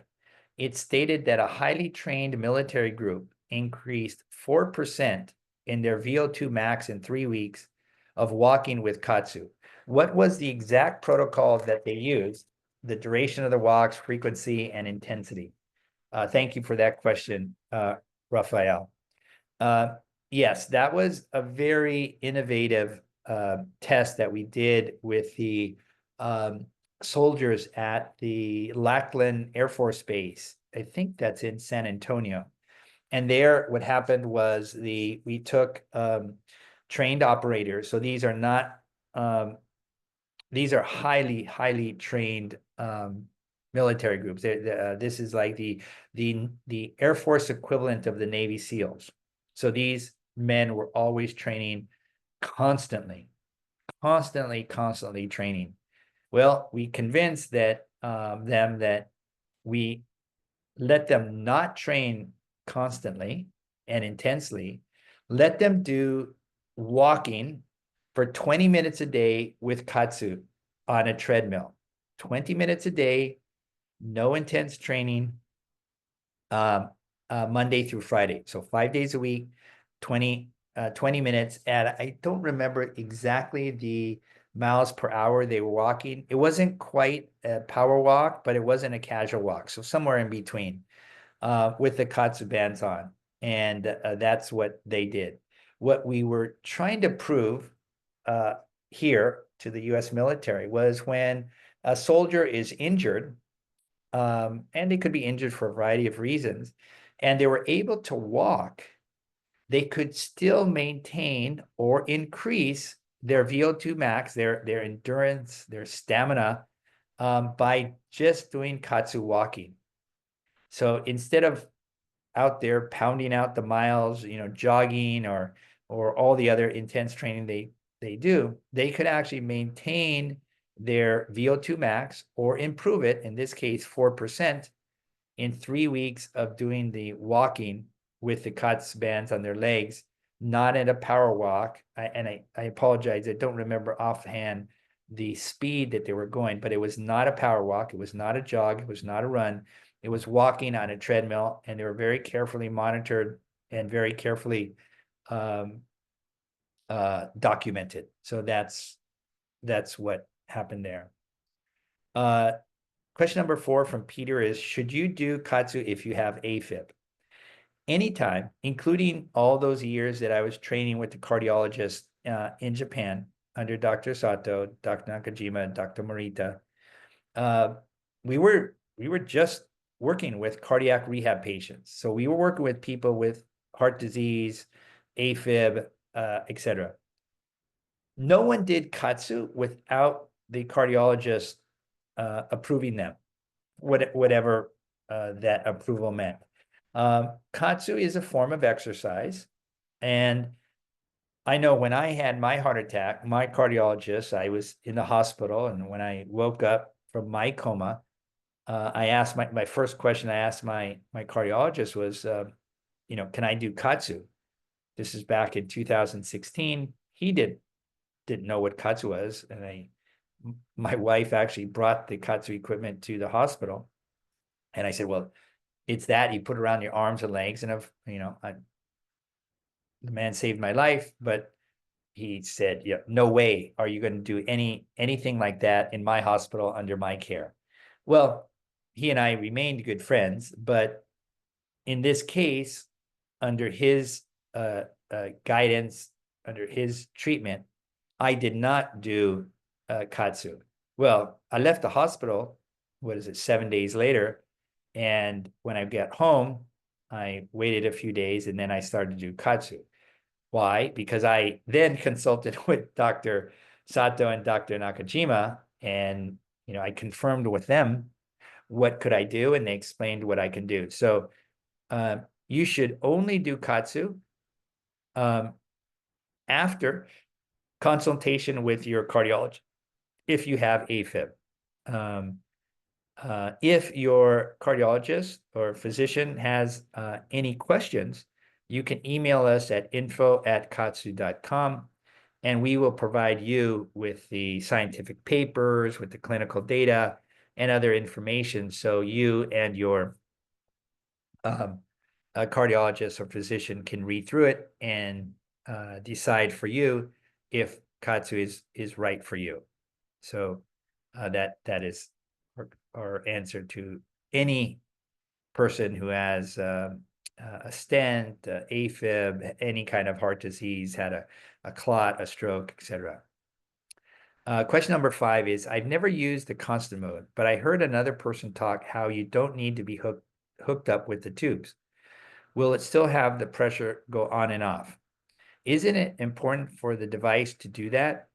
it stated that a highly trained military group increased 4% in their VO2 max in 3 weeks of walking with KAATSU. What was the exact protocol that they used, the duration of the walks, frequency, and intensity? Thank you for that question, Raphael. Yes, that was a very innovative test that we did with the soldiers at the Lackland Air Force Base. I think that's in San Antonio. And there, what happened was we took trained operators. So these are not, these are highly trained military groups. This is like the Air Force equivalent of the Navy SEALs. So these men were always training constantly training. Well, we convinced them that we let them not train constantly and intensely, let them do walking for 20 minutes a day with KAATSU on a treadmill. 20 minutes a day, no intense training, Monday through Friday. So 5 days a week, 20 minutes. And I don't remember exactly the miles per hour they were walking. It wasn't quite a power walk, but it wasn't a casual walk. So somewhere in between with the KAATSU bands on. And that's what they did. What we were trying to prove here to the US military was when a soldier is injured, and they could be injured for a variety of reasons, and they were able to walk, they could still maintain or increase their VO2 max, their endurance, their stamina, by just doing KAATSU walking. So instead of out there pounding out the miles, jogging or all the other intense training they do, they could actually maintain their VO2 max or improve it, in this case 4%, in 3 weeks of doing the walking with the KAATSU bands on their legs, not at a power walk. I apologize, I don't remember offhand the speed that they were going, but it was not a power walk, it was not a jog, it was not a run, it was walking on a treadmill, and they were very carefully monitored and very carefully documented. So that's what happened there. Question number 4 from Peter is, should you do KAATSU if you have AFib? Anytime, including all those years that I was training with the cardiologist in Japan under Dr. Sato, Dr. Nakajima, Dr. Morita, we were just working with cardiac rehab patients. So we were working with people with heart disease, AFib, etc. No one did KAATSU without the cardiologist approving them, whatever that approval meant. KAATSU is a form of exercise. And I know when I had my heart attack, my cardiologist, I was in the hospital, and when I woke up from my coma, I asked my first question I asked my cardiologist was, can I do KAATSU? This is back in 2016. He didn't know what KAATSU was, and my wife actually brought the KAATSU equipment to the hospital, and I said, well, it's that you put around your arms and legs, and the man saved my life, but he said, yeah, no way are you going to do anything like that in my hospital under my care. Well, he and I remained good friends, but in this case, under his guidance, under his treatment, I did not do KAATSU. Well, I left the hospital, 7 days later, and when I got home, I waited a few days, and then I started to do KAATSU. Why? Because I then consulted with Dr. Sato and Dr. Nakajima, and I confirmed with them what could I do, and they explained what I can do. So you should only do KAATSU after consultation with your cardiologist if you have AFib. If your cardiologist or physician has any questions, you can email us at info@kaatsu.com, and we will provide you with the scientific papers, with the clinical data, and other information so you and your cardiologist or physician can read through it and decide for you if KAATSU is right for you. So that is our answer to any person who has a stent, AFib, any kind of heart disease, had a clot, a stroke, etc. Question number 5 is, I've never used the constant mode, but I heard another person talk how you don't need to be hooked up with the tubes. Will it still have the pressure go on and off? Isn't it important for the device to do that?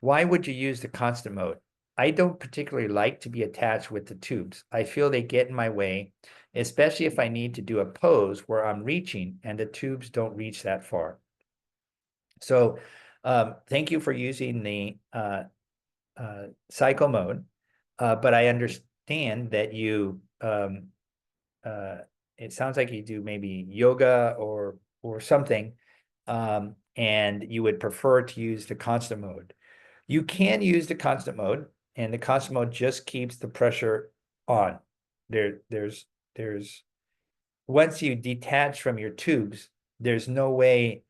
Why would you use the constant mode? I don't particularly like to be attached with the tubes. I feel they get in my way, especially if I need to do a pose where I'm reaching and the tubes don't reach that far. So thank you for using the cycle mode, but I understand that you, it sounds like you do maybe yoga or something, and you would prefer to use the constant mode. You can use the constant mode, and the constant mode just keeps the pressure on. There's once you detach from your tubes, there's no way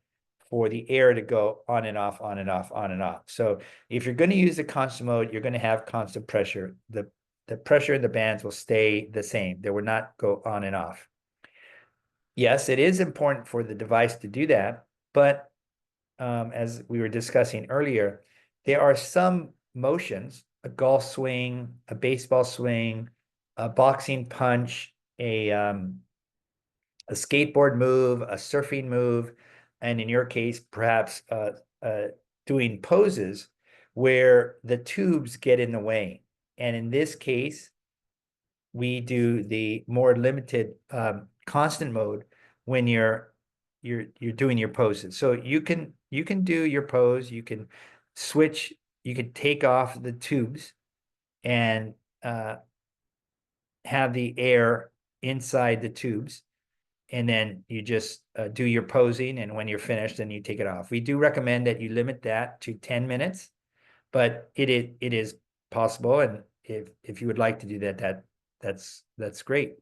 for the air to go on and off, on and off, on and off. So if you're going to use the constant mode, you're going to have constant pressure. The pressure in the bands will stay the same. They will not go on and off. Yes, it is important for the device to do that, but as we were discussing earlier, there are some motions, a golf swing, a baseball swing, a boxing punch, a skateboard move, a surfing move, and in your case, perhaps doing poses where the tubes get in the way. And in this case, we do the more limited constant mode when you're doing your poses. So you can do your pose, you can switch, you can take off the tubes and have the air inside the tubes, and then you just do your posing, and when you're finished, then you take it off. We do recommend that you limit that to 10 minutes, but it is possible, and if you would like to do that, that's great.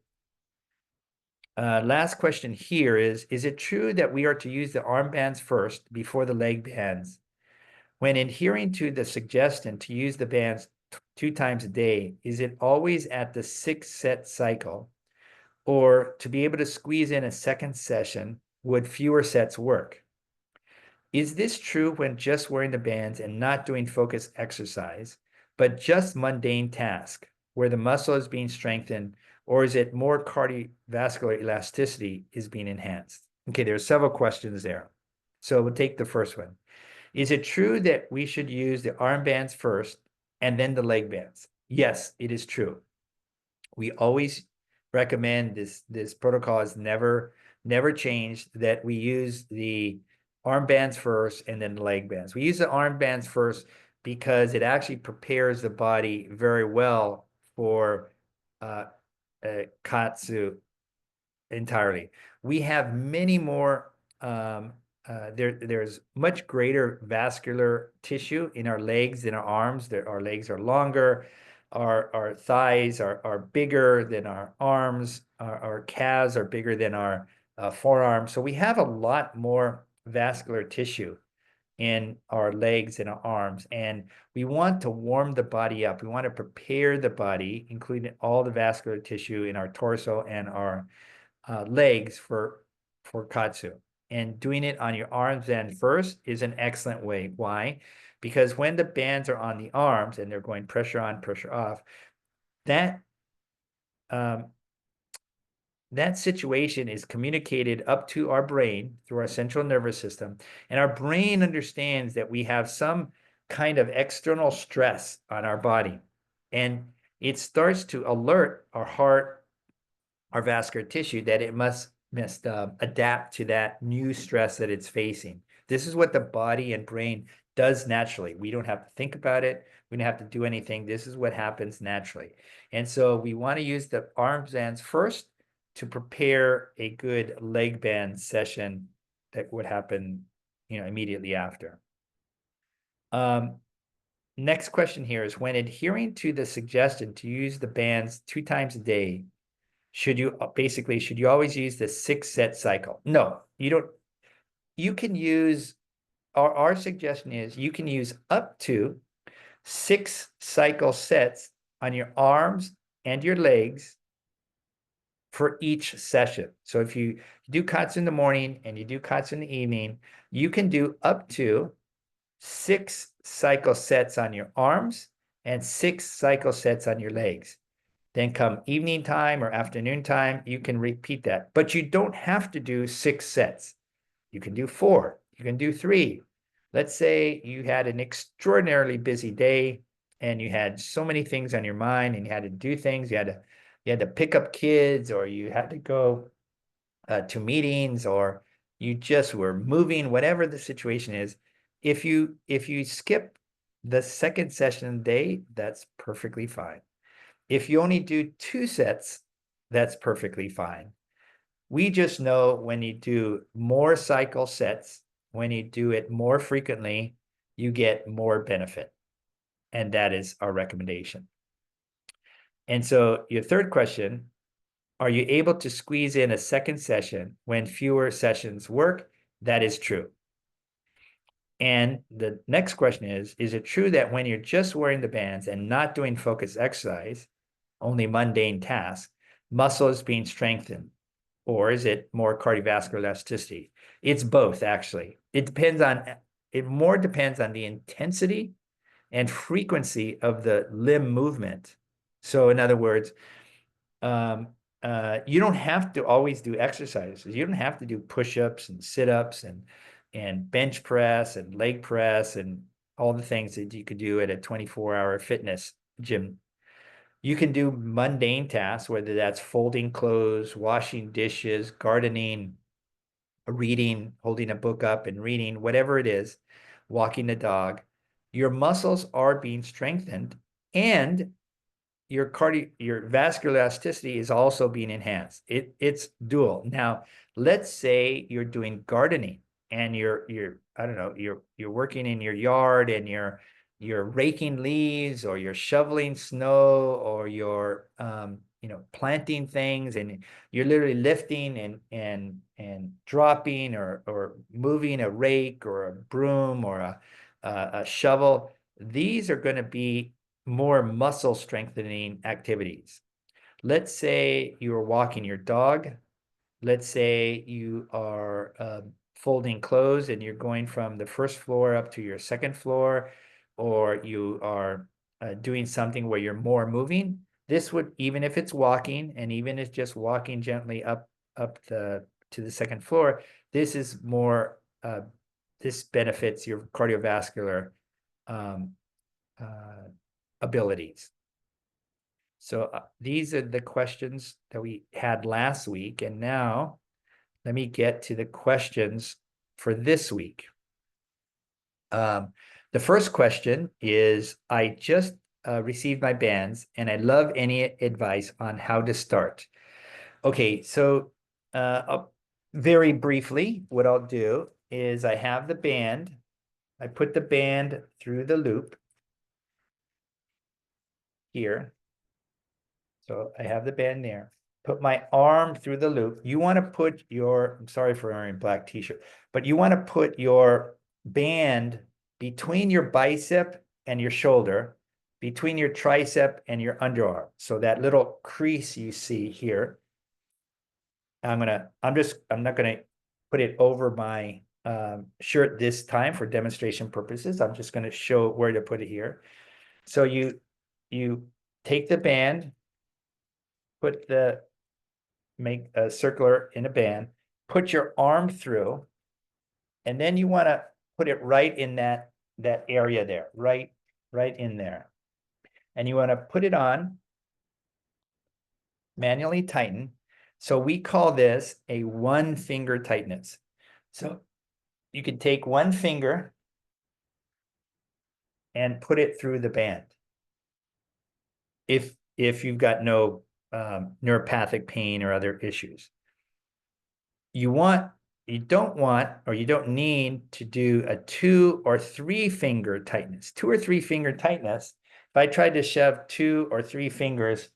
Last question here is it true that we are to use the armbands first before the leg bands? When adhering to the suggestion to use the bands 2 times a day, is it always at the 6-set cycle? Or to be able to squeeze in a second session, would fewer sets work? Is this true when just wearing the bands and not doing focused exercise, but just mundane task where the muscle is being strengthened, or is it more cardiovascular elasticity is being enhanced? Okay, there are several questions there. So we'll take the first one. Is it true that we should use the armbands first and then the leg bands? Yes, it is true. We always recommend this protocol has never changed, that we use the armbands first and then the leg bands. We use the armbands first because it actually prepares the body very well for KAATSU entirely. We have many more there's much greater vascular tissue in our legs than our arms. Our legs are longer. Our thighs are bigger than our arms. Our calves are bigger than our forearms. So we have a lot more vascular tissue in our legs and our arms. And we want to warm the body up. We want to prepare the body, including all the vascular tissue in our torso and our legs for KAATSU. And doing it on your arms band first is an excellent way. Why? Because when the bands are on the arms and they're going pressure on, pressure off, that situation is communicated up to our brain through our central nervous system. And our brain understands that we have some kind of external stress on our body. And it starts to alert our heart, our vascular tissue, that it must adapt to that new stress that it's facing. This is what the body and brain does naturally. We don't have to think about it. We don't have to do anything. This is what happens naturally. And so we want to use the arm bands first to prepare a good leg band session that would happen, immediately after. Next question here is, when adhering to the suggestion to use the bands 2 times a day, should you always use the 6-set cycle? No, you don't. You can use, our suggestion is you can use up to 6 cycle sets on your arms and your legs for each session. So if you do KAATSU in the morning and you do KAATSU in the evening, you can do up to 6 cycle sets on your arms and 6 cycle sets on your legs. Then come evening time or afternoon time, you can repeat that. But you don't have to do 6 sets. You can do 4. You can do 3. Let's say you had an extraordinarily busy day and you had so many things on your mind and you had to do things. You had to pick up kids, or you had to go to meetings, or you just were moving, whatever the situation is. If you skip the second session of the day, that's perfectly fine. If you only do 2 sets, that's perfectly fine. We just know when you do more cycle sets, when you do it more frequently, you get more benefit. And that is our recommendation. And so your third question, are you able to squeeze in a second session when fewer sessions work? That is true. And the next question is it true that when you're just wearing the bands and not doing focused exercise, only mundane tasks, muscle is being strengthened? Or is it more cardiovascular elasticity? It's both, actually. It more depends on the intensity and frequency of the limb movement. So in other words, you don't have to always do exercises. You don't have to do push-ups and sit-ups and bench press and leg press and all the things that you could do at a 24-hour fitness gym. You can do mundane tasks, whether that's folding clothes, washing dishes, gardening, reading, holding a book up and reading, whatever it is, walking the dog. Your muscles are being strengthened, and your vascular elasticity is also being enhanced. It's dual. Now, let's say you're doing gardening and you're working in your yard and you're raking leaves, or you're shoveling snow, or you're planting things, and you're literally lifting and dropping or moving a rake or a broom or a shovel. These are going to be more muscle strengthening activities. Let's say you are walking your dog. Let's say you are folding clothes and you're going from the first floor up to your second floor, or you are doing something where you're more moving. This would, even if it's walking, and even if it's just walking gently up to the second floor, this is more, this benefits your cardiovascular abilities. So these are the questions that we had last week, and now let me get to the questions for this week. The first question is, I just received my bands and I love any advice on how to start. Okay, so very briefly, what I'll do is I have the band. I put the band through the loop here. So I have the band there. Put my arm through the loop. You want to put your, I'm sorry for wearing black t-shirt, but you want to put your band between your bicep and your shoulder, between your tricep and your underarm. So that little crease you see here, I'm not gonna put it over my shirt this time for demonstration purposes. I'm just gonna show where to put it here. So you take the band, make a circular in a band, put your arm through, and then you want to put it right in that area there, right in there. And you want to put it on, manually tighten. So we call this a one finger tightness. So you can take one finger and put it through the band. If you've got no neuropathic pain or other issues. You don't want, or you don't need to do a 2 or 3 finger tightness. 2 or 3 finger tightness, if I tried to shove 2 or 3 fingers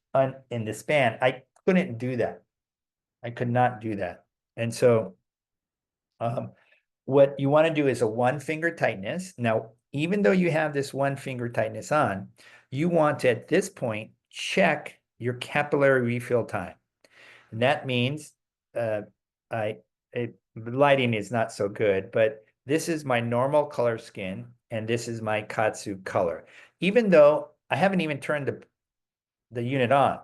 in this band, I couldn't do that. I could not do that. And so what you want to do is a 1 finger tightness. Now, even though you have this 1 finger tightness on, you want to, at this point, check your capillary refill time. And that means the lighting is not so good, but this is my normal color skin, and this is my KAATSU color. Even though I haven't even turned the unit on,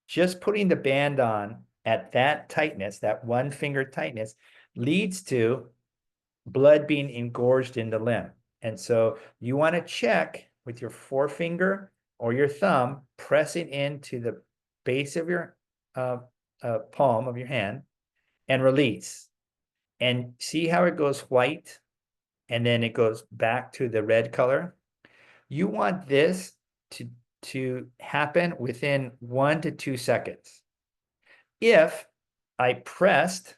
just putting the band on at that tightness, that 1 finger tightness, leads to blood being engorged in the limb. And so you want to check with your forefinger or your thumb, pressing into the base of your palm of your hand, and release. And see how it goes white and then it goes back to the red color? You want this to happen within 1 to 2 seconds. If I pressed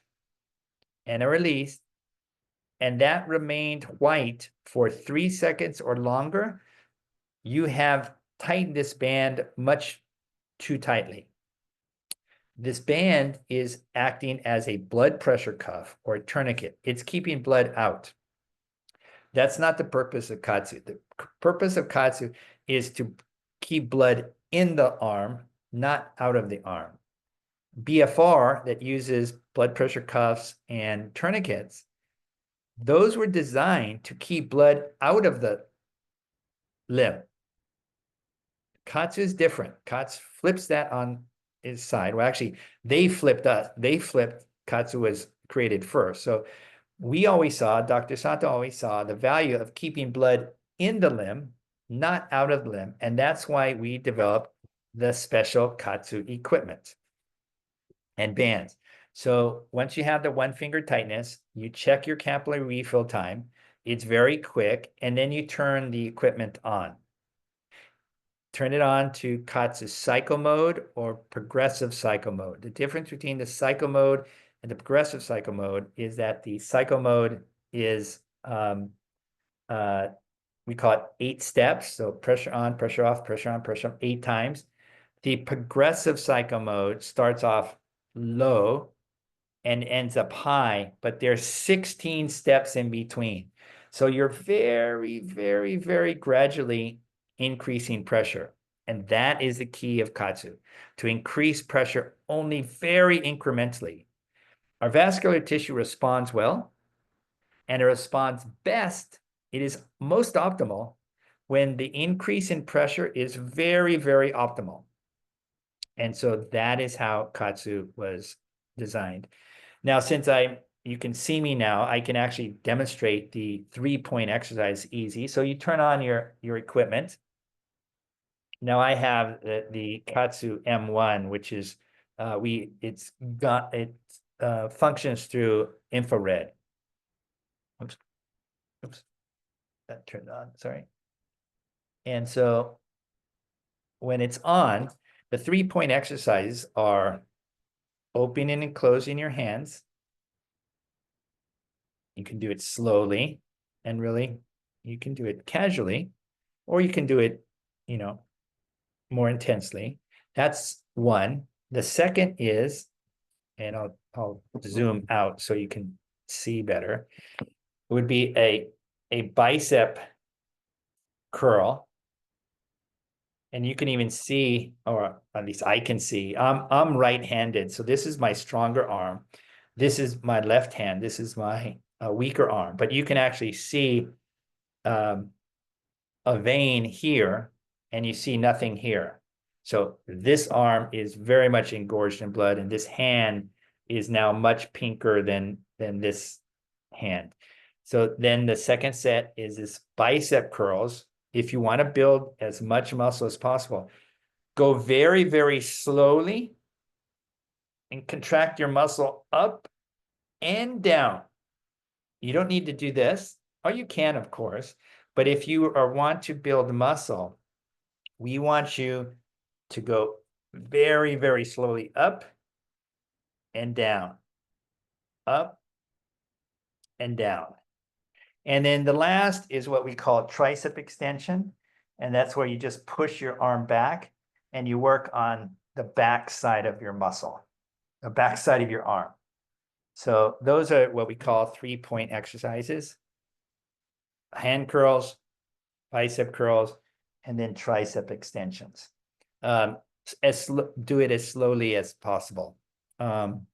and I released and that remained white for 3 seconds or longer, you have tightened this band much too tightly. This band is acting as a blood pressure cuff or a tourniquet. It's keeping blood out. That's not the purpose of KAATSU. The purpose of KAATSU is to keep blood in the arm, not out of the arm. BFR, that uses blood pressure cuffs and tourniquets, those were designed to keep blood out of the limb. KAATSU is different. KAATSU flips that on its side. Well, actually, they flipped us. They flipped, KAATSU was created first. So we always saw, Dr. Sato always saw the value of keeping blood in the limb, not out of the limb. And that's why we developed the special KAATSU equipment and bands. So once you have the 1 finger tightness, you check your capillary refill time. It's very quick. And then you turn the equipment on. Turn it on to KAATSU Cycle Mode or Progressive Cycle Mode. The difference between the Cycle Mode and the Progressive Cycle Mode is that the Cycle Mode is, we call it 8 steps. So pressure on, pressure off, pressure on, pressure off 8 times. The progressive cycle mode starts off low and ends up high, but there's 16 steps in between. So you're very, very, very gradually increasing pressure. And that is the key of KAATSU, to increase pressure only very incrementally. Our vascular tissue responds well, and it responds best. It is most optimal when the increase in pressure is very, very optimal. And so that is how KAATSU was designed. Now, since you can see me now, I can actually demonstrate the 3-point exercise easy. So you turn on your equipment. Now I have the KAATSU M1, which is it functions through infrared. Oops, that turned on, sorry. And so when it's on, the 3-point exercises are opening and closing your hands. You can do it slowly, and really, you can do it casually, or you can do it, more intensely. That's one. The second is, and I'll zoom out so you can see better, it would be a bicep curl. And you can even see, or at least I can see, I'm right-handed. So this is my stronger arm. This is my left hand. This is my weaker arm. But you can actually see a vein here, and you see nothing here. So this arm is very much engorged in blood, and this hand is now much pinker than this hand. So then the second set is this bicep curls. If you want to build as much muscle as possible, go very, very slowly and contract your muscle up and down. You don't need to do this, or you can, of course, but if you want to build muscle, we want you to go very, very slowly up and down, up and down. And then the last is what we call tricep extension. And that's where you just push your arm back and you work on the back side of your muscle, the back side of your arm. So those are what we call 3-point exercises: hand curls, bicep curls, and then tricep extensions. Do it as slowly as possible. And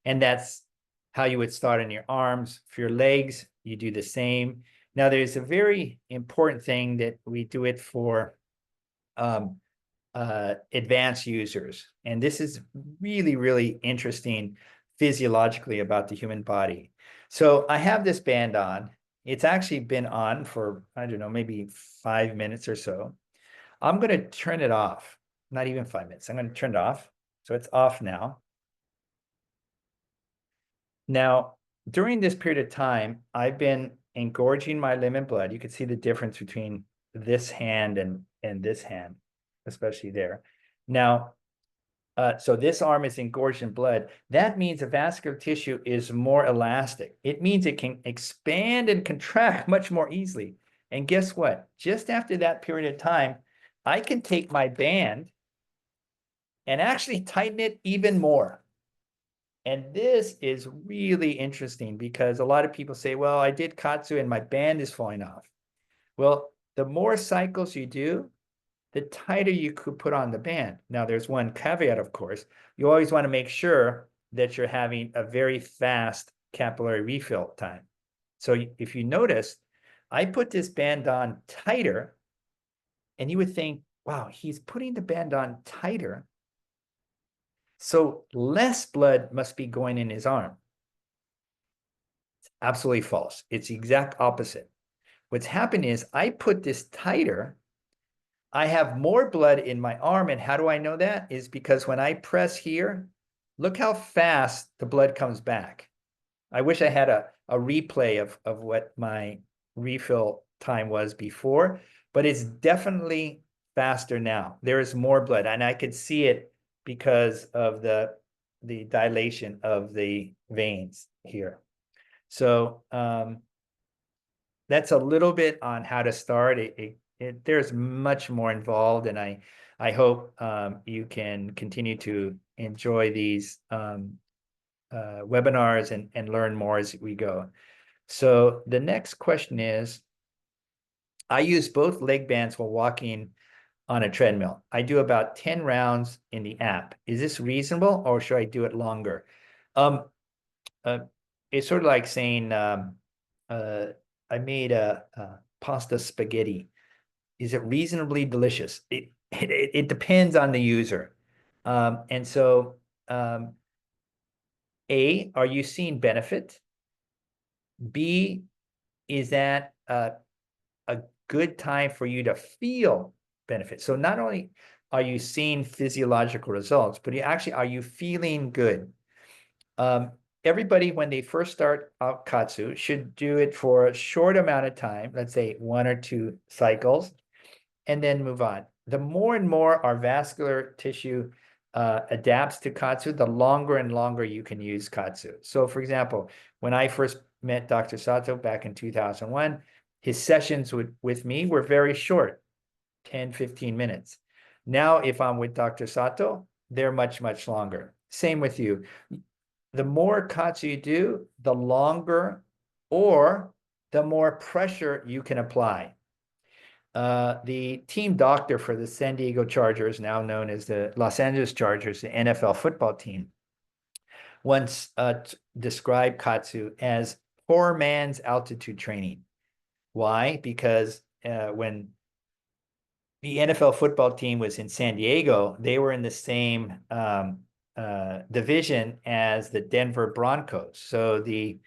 that's how you would start in your arms. For your legs, you do the same. Now, there's a very important thing that we do it for advanced users. And this is really, really interesting physiologically about the human body. So I have this band on. It's actually been on for, I don't know, maybe 5 minutes or so. I'm going to turn it off. Not even 5 minutes. I'm going to turn it off. So it's off now. Now, during this period of time, I've been engorging my limb in blood. You can see the difference between this hand and this hand, especially there. Now, so this arm is engorged in blood. That means the vascular tissue is more elastic. It means it can expand and contract much more easily. And guess what? Just after that period of time, I can take my band and actually tighten it even more. And this is really interesting because a lot of people say, well, I did KAATSU and my band is falling off. Well, the more cycles you do, the tighter you could put on the band. Now, there's one caveat, of course. You always want to make sure that you're having a very fast capillary refill time. So if you notice, I put this band on tighter, and you would think, wow, he's putting the band on tighter, so less blood must be going in his arm. It's absolutely false. It's the exact opposite. What's happened is I put this tighter, I have more blood in my arm. And how do I know that? Is because when I press here, look how fast the blood comes back. I wish I had a replay of what my refill time was before, but it's definitely faster now. There is more blood, and I could see it because of the dilation of the veins here. So that's a little bit on how to start. There's much more involved, and I hope you can continue to enjoy these webinars and learn more as we go. So the next question is, I use both leg bands while walking on a treadmill. I do about 10 rounds in the app. Is this reasonable or should I do it longer? Um, it's sort of like saying, I made a pasta spaghetti. Is it reasonably delicious? It depends on the user. And so, A, are you seeing benefit? B, is that a good time for you to feel benefit? So not only are you seeing physiological results, but are you feeling good? Everybody, when they first start out KAATSU, should do it for a short amount of time, let's say 1 or 2 cycles, and then move on. The more and more our vascular tissue adapts to KAATSU, the longer and longer you can use KAATSU. So for example, when I first met Dr. Sato back in 2001, his sessions with me were very short, 10, 15 minutes. Now, if I'm with Dr. Sato, they're much, much longer. Same with you. The more KAATSU you do, the longer or the more pressure you can apply. The team doctor for the San Diego Chargers, now known as the Los Angeles Chargers, the NFL football team, once described KAATSU as poor man's altitude training. Why? Because when the NFL football team was in San Diego, they were in the same division as the Denver Broncos. So the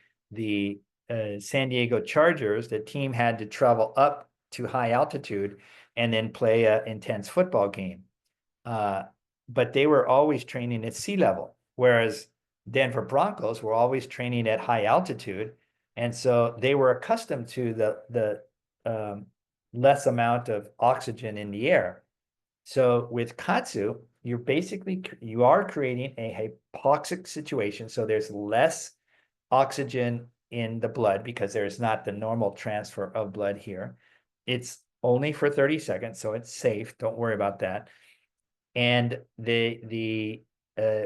San Diego Chargers, the team had to travel up to high altitude and then play an intense football game. But they were always training at sea level, whereas Denver Broncos were always training at high altitude. And so they were accustomed to the less amount of oxygen in the air. So with KAATSU, you are creating a hypoxic situation. So there's less oxygen in the blood because there's not the normal transfer of blood here. It's only for 30 seconds, so it's safe. Don't worry about that. And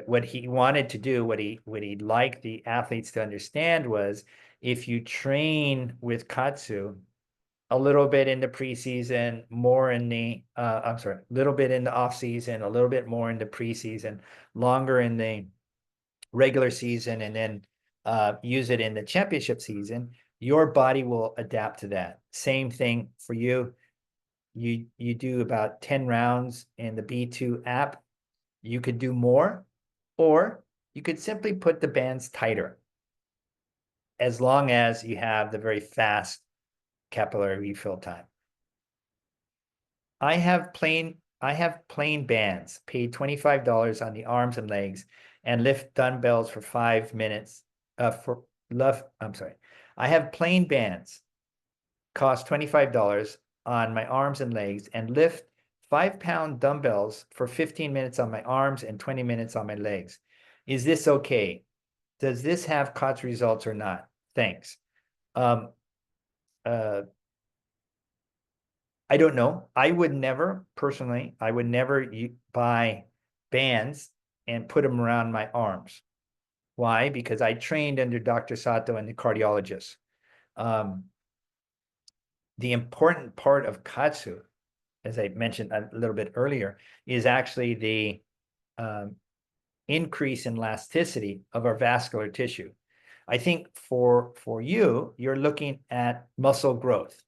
what he wanted to do, what he'd like the athletes to understand was, if you train with KAATSU a little bit in the preseason, more in the a little bit in the off season, a little bit more in the preseason, longer in the regular season, and then use it in the championship season, your body will adapt to that. Same thing for you. You do about 10 rounds in the B2 app. You could do more, or you could simply put the bands tighter, as long as you have the very fast capillary refill time. I have plain bands, paid $25 on the arms and legs, and lift dumbbells for 5 minutes. I have plain bands, cost $25 on my arms and legs, and lift 5-pound dumbbells for 15 minutes on my arms and 20 minutes on my legs. Is this okay? Does this have KAATSU results or not? Thanks. I don't know. I would never buy bands and put them around my arms. Why? Because I trained under Dr. Sato and the cardiologist. The important part of KAATSU, as I mentioned a little bit earlier, is actually the increase in elasticity of our vascular tissue. I think for you, you're looking at muscle growth.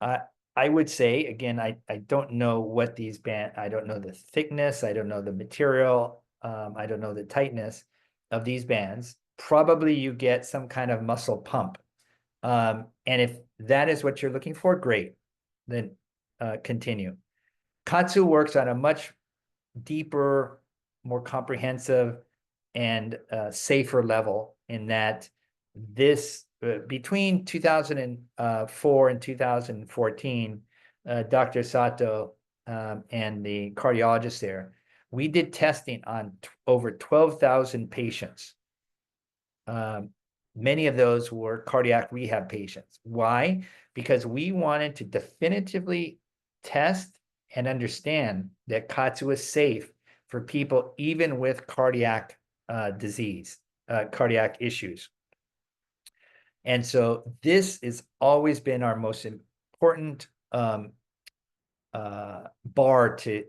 I would say, again, I don't know what these bands, I don't know the thickness, I don't know the material, I don't know the tightness of these bands. Probably you get some kind of muscle pump. And if that is what you're looking for, great, then continue. KAATSU works on a much deeper, more comprehensive, and safer level, in that this between 2004 and 2014, Dr. Sato and the cardiologist there, we did testing on over 12,000 patients. Many of those were cardiac rehab patients. Why? Because we wanted to definitively test and understand that KAATSU is safe for people even with cardiac disease, cardiac issues. And so this has always been our most important bar to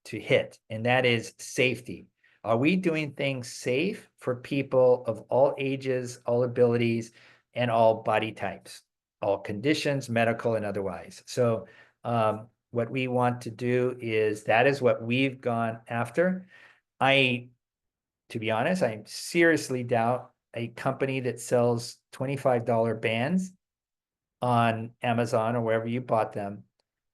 hit, and that is safety. Are we doing things safe for people of all ages, all abilities, and all body types, all conditions, medical and otherwise? So what we want to do is, that is what we've gone after. To be honest, I seriously doubt a company that sells $25 bands on Amazon or wherever you bought them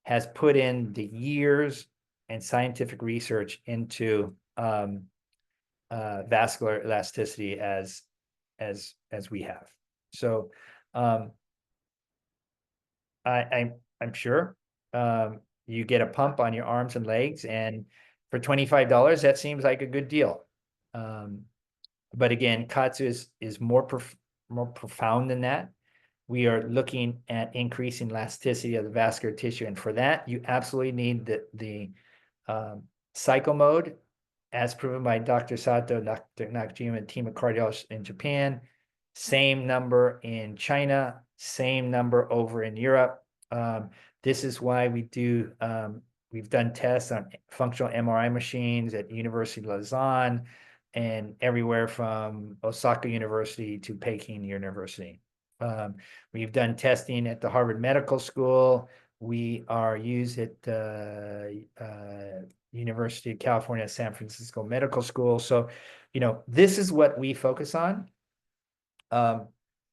has put in the years and scientific research into vascular elasticity as we have. So I'm sure you get a pump on your arms and legs, and for $25, that seems like a good deal. But again, KAATSU is more profound than that. We are looking at increasing elasticity of the vascular tissue, and for that, you absolutely need the cycle mode, as proven by Dr. Sato, Dr. Nakajima, and team of cardiologists in Japan. Same number in China, same number over in Europe. This is why we've done tests on functional MRI machines at University of Lausanne and everywhere from Osaka University to Peking University. We've done testing at the Harvard Medical School. We are used at the University of California, San Francisco Medical School. So, this is what we focus on.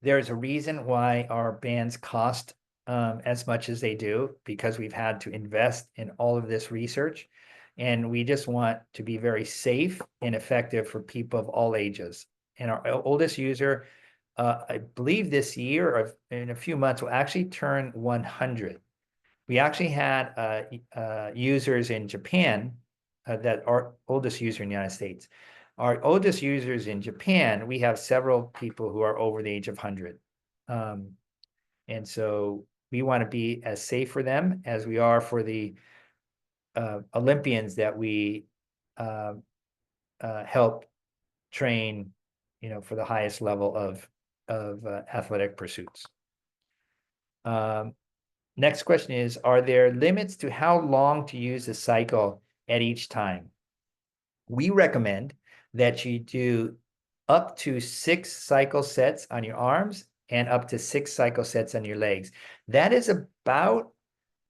There's a reason why our bands cost as much as they do, because we've had to invest in all of this research. And we just want to be very safe and effective for people of all ages. And our oldest user, I believe this year or in a few months, will actually turn 100. We actually had users in Japan that our oldest user in the United States. Our oldest users in Japan, we have several people who are over the age of 100. And so we want to be as safe for them as we are for the Olympians that we help train, for the highest level of athletic pursuits. Next question is, are there limits to how long to use the cycle at each time? We recommend that you do up to 6 cycle sets on your arms and up to 6 cycle sets on your legs. That is about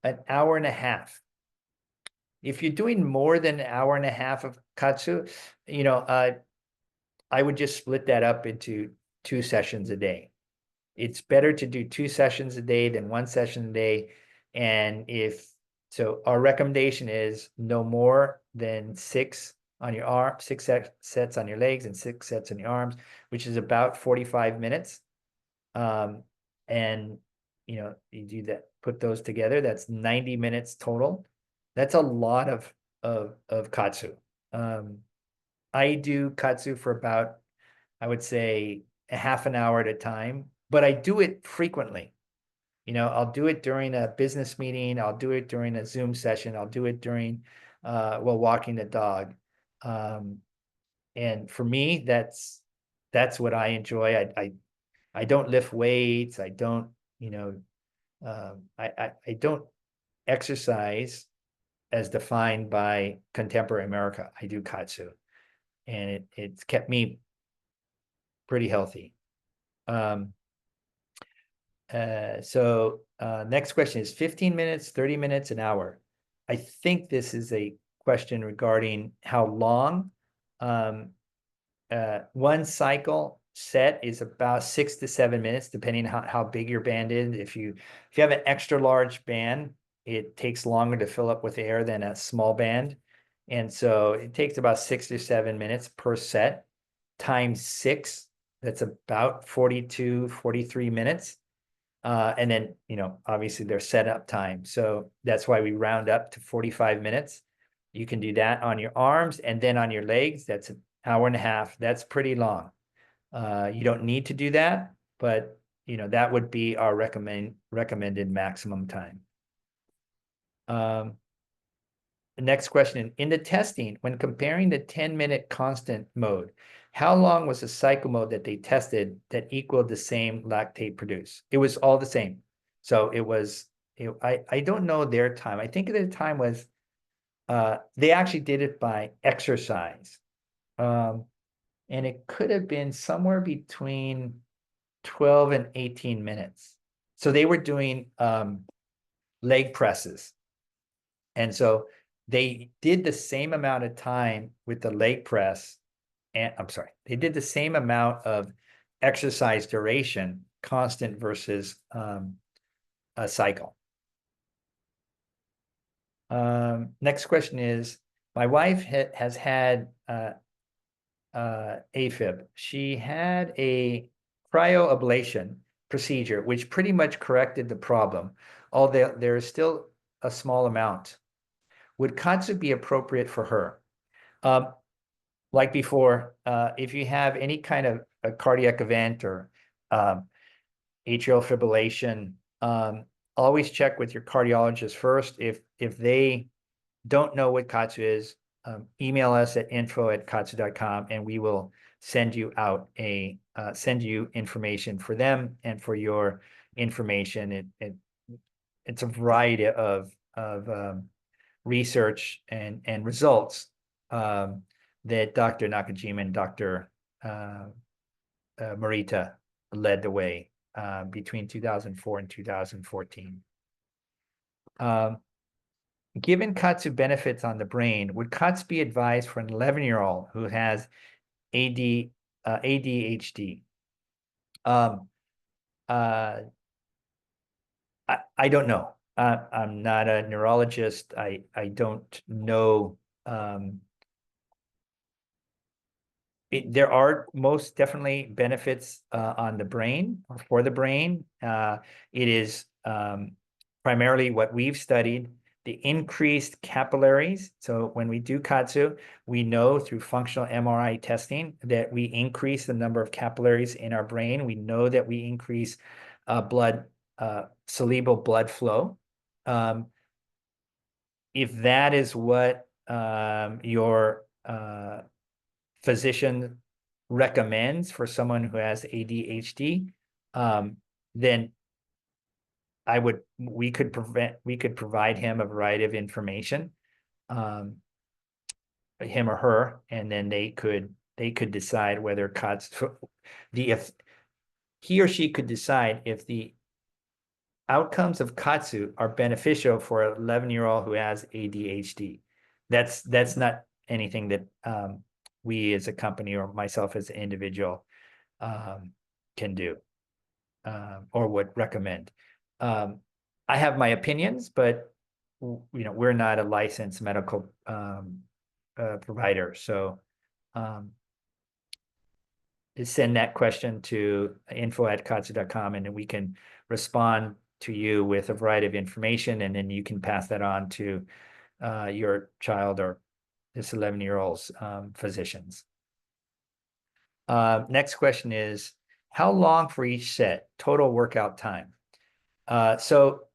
an hour and a half. If you're doing more than an hour and a half of KAATSU, I would just split that up into 2 sessions a day. It's better to do 2 sessions a day than 1 session a day. And so our recommendation is no more than 6 on your arm, 6 sets on your legs and 6 sets on your arms, which is about 45 minutes. And you do that, put those together, that's 90 minutes total. That's a lot of KAATSU. I do KAATSU for about, I would say, a half an hour at a time, but I do it frequently. I'll do it during a business meeting. I'll do it during a Zoom session. I'll do it during while walking the dog. And for me, that's what I enjoy. I don't lift weights. I don't, I don't exercise as defined by contemporary America. I do KAATSU, and it's kept me pretty healthy. So next question is 15 minutes, 30 minutes, an hour. I think this is a question regarding how long. One cycle set is about 6 to 7 minutes, depending on how big your band is. If you have an extra large band, it takes longer to fill up with air than a small band. And so it takes about 6 or 7 minutes per set times 6. That's about 42, 43 minutes. And then, obviously there's setup time. So that's why we round up to 45 minutes. You can do that on your arms, and then on your legs, that's an hour and a half. That's pretty long. You don't need to do that, but that would be our recommended maximum time. The next question, in the testing, when comparing the 10-minute constant mode, how long was the cycle mode that they tested that equaled the same lactate produced? It was all the same. So it was, I don't know their time. I think their time was, they actually did it by exercise. And it could have been somewhere between 12 and 18 minutes. So they were doing leg presses. And so they did the same amount of time with the leg press. And I'm sorry, they did the same amount of exercise duration, constant versus a cycle. Next question is, my wife has had AFib. She had a cryoablation procedure, which pretty much corrected the problem, although there is still a small amount. Would KAATSU be appropriate for her? Like before, if you have any kind of a cardiac event or atrial fibrillation, always check with your cardiologist first. If they don't know what KAATSU is, email us at info@kaatsu.com and we will send you out send you information for them and for your information. It's a variety of research and results that Dr. Nakajima and Dr. Morita led the way between 2004 and 2014. Given KAATSU benefits on the brain, would KAATSU be advised for an 11-year-old who has ADHD? I don't know. I'm not a neurologist. I don't know. There are most definitely benefits on the brain or for the brain. It is primarily what we've studied, the increased capillaries. So when we do KAATSU, we know through functional MRI testing that we increase the number of capillaries in our brain. We know that we increase cerebral blood flow. If that is what your physician recommends for someone who has ADHD, then we could provide him a variety of information, him or her, and then they could decide whether if he or she could decide if the outcomes of KAATSU are beneficial for an 11-year-old who has ADHD. That's not anything that we as a company or myself as an individual can do or would recommend. I have my opinions, but we're not a licensed medical provider. So send that question to info@kaatsu.com and then we can respond to you with a variety of information, and then you can pass that on to your child or this 11-year-old's physicians. Next question is, how long for each set, total workout time? So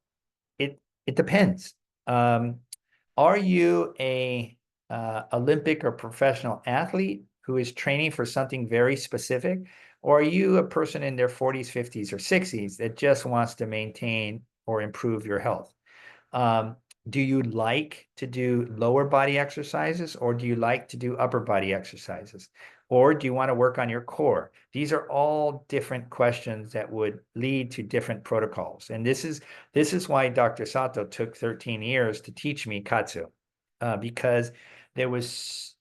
it depends. Are you a Olympic or professional athlete who is training for something very specific? Or are you a person in their 40s, 50s, or 60s that just wants to maintain or improve your health? Do you like to do lower body exercises, or do you like to do upper body exercises? Or do you want to work on your core? These are all different questions that would lead to different protocols. And this is why Dr. Sato took 13 years to teach me KAATSU, because there was,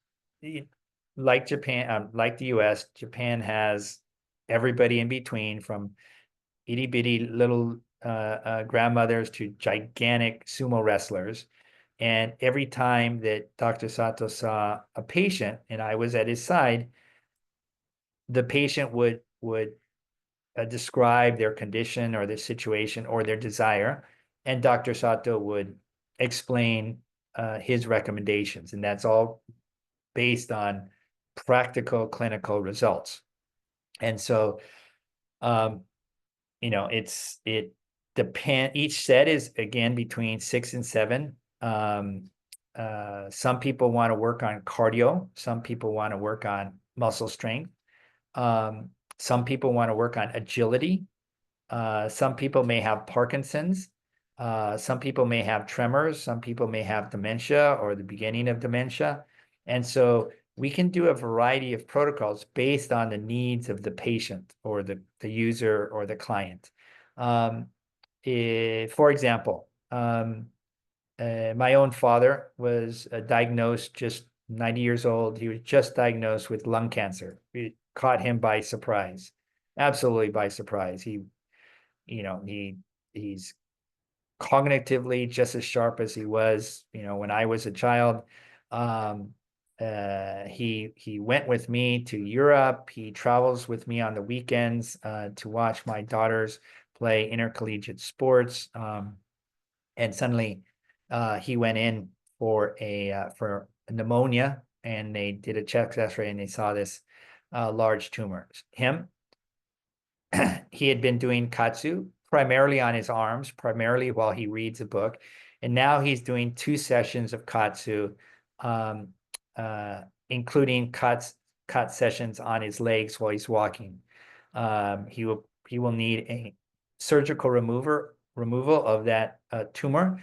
like Japan, like the US, Japan has everybody in between, from itty bitty little grandmothers to gigantic sumo wrestlers. And every time that Dr. Sato saw a patient and I was at his side, the patient would describe their condition or their situation or their desire, and Dr. Sato would explain his recommendations. And that's all based on practical clinical results. And so, it depends. Each set is again between 6 and 7 Some people want to work on cardio. Some people want to work on muscle strength. Some people want to work on agility. Some people may have Parkinson's. Some people may have tremors. Some people may have dementia or the beginning of dementia. And so we can do a variety of protocols based on the needs of the patient or the user or the client. For example, my own father was diagnosed just 90 years old. He was just diagnosed with lung cancer. It caught him by surprise, absolutely by surprise. He's cognitively just as sharp as he was, when I was a child. He went with me to Europe. He travels with me on the weekends to watch my daughters play intercollegiate sports. And suddenly he went in for pneumonia, and they did a chest X-ray and they saw this large tumor. He had been doing KAATSU primarily on his arms, primarily while he reads a book. And now he's doing 2 sessions of KAATSU, including KAATSU sessions on his legs while he's walking. He will need a surgical removal of that tumor,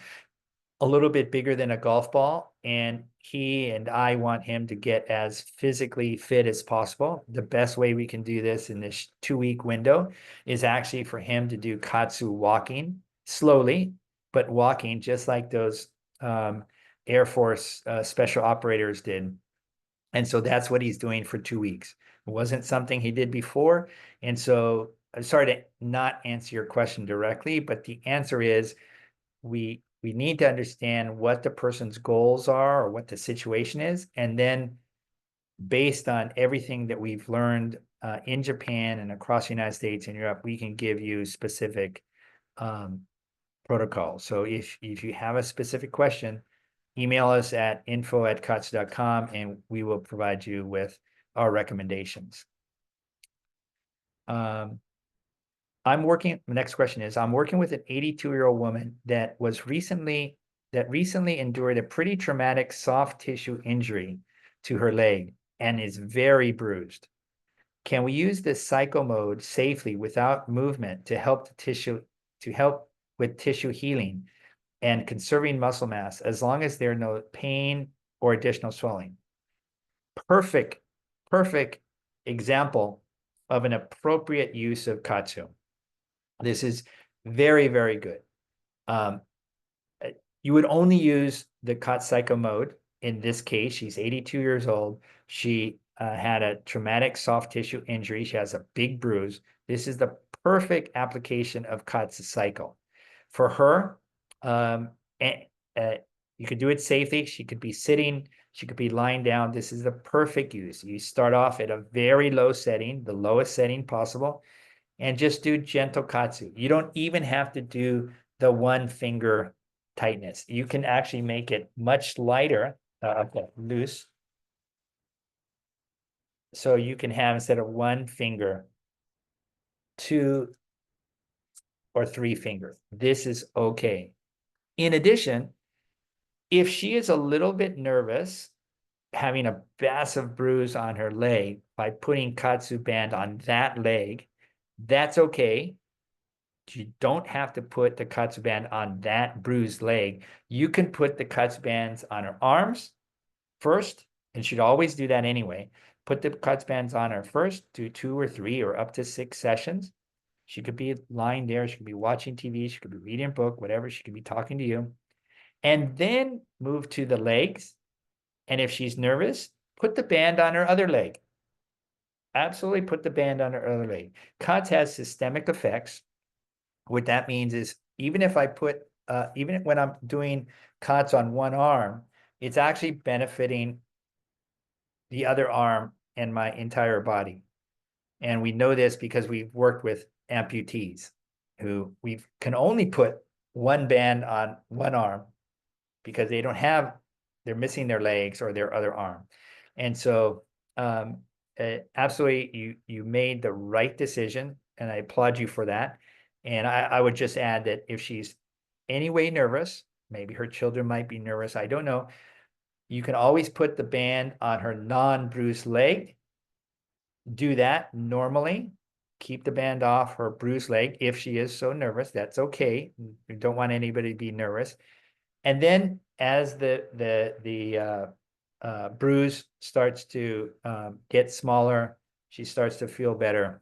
a little bit bigger than a golf ball. And he and I want him to get as physically fit as possible. The best way we can do this in this 2-week window is actually for him to do KAATSU walking slowly, but walking just like those Air Force special operators did. And so that's what he's doing for 2 weeks. It wasn't something he did before. And so I'm sorry to not answer your question directly, but the answer is we need to understand what the person's goals are or what the situation is. And then based on everything that we've learned in Japan and across the United States and Europe, we can give you specific protocols. So if you have a specific question, email us at info@kaatsu.com and we will provide you with our recommendations. The next question is, I'm working with an 82-year-old woman that recently endured a pretty traumatic soft tissue injury to her leg and is very bruised. Can we use this cycle mode safely without movement to help with tissue healing and conserving muscle mass, as long as there's no pain or additional swelling? Perfect example of an appropriate use of KAATSU. This is very, very good. You would only use the KAATSU Cycle Mode. In this case, she's 82 years old. She had a traumatic soft tissue injury. She has a big bruise. This is the perfect application of KAATSU Cycle. For her, you could do it safely. She could be sitting. She could be lying down. This is the perfect use. You start off at a very low setting, the lowest setting possible, and just do gentle KAATSU. You don't even have to do the 1-finger tightness. You can actually make it much lighter, loose. So you can have, instead of 1 finger, 2 or 3 fingers. This is okay. In addition, if she is a little bit nervous, having a massive bruise on her leg, by putting KAATSU band on that leg, that's okay. You don't have to put the KAATSU band on that bruised leg. You can put the KAATSU bands on her arms first, and she'd always do that anyway. Put the KAATSU bands on her first, do 2 or 3 or up to 6 sessions. She could be lying there. She could be watching TV. She could be reading a book, whatever. She could be talking to you. And then move to the legs. And if she's nervous, put the band on her other leg. Absolutely put the band on her other leg. KAATSU has systemic effects. What that means is, even if I put, even when I'm doing KAATSU on one arm, it's actually benefiting the other arm and my entire body. And we know this because we've worked with amputees who we can only put one band on one arm because they're missing their legs or their other arm. And so absolutely, you made the right decision, and I applaud you for that. And I would just add that if she's anyway nervous, maybe her children might be nervous, I don't know, You can always put the band on her non-bruised leg. Do that normally. Keep the band off her bruised leg if she is so nervous. That's okay. You don't want anybody to be nervous. And then as the bruise starts to get smaller, she starts to feel better.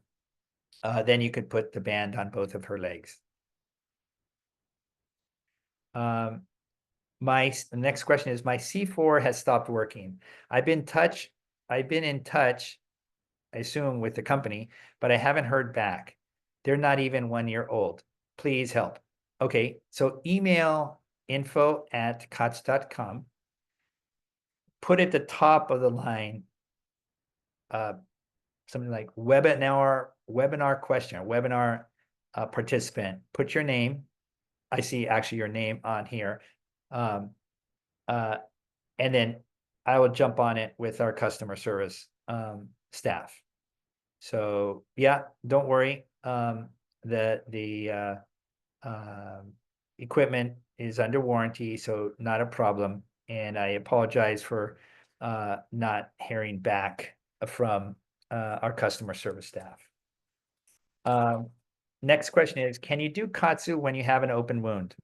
Then you could put the band on both of her legs. The next question is, my C4 has stopped working. I've been in touch, I assume with the company, but I haven't heard back. They're not even 1 year old. Please help. Okay, so email info@kaatsu.com. Put at the top of the line something like webinar question, webinar participant. Put your name. I see actually your name on here. And then I will jump on it with our customer service staff. So yeah, don't worry. The equipment is under warranty, so not a problem. And I apologize for not hearing back from our customer service staff. Next question is, can you do KAATSU when you have an open wound?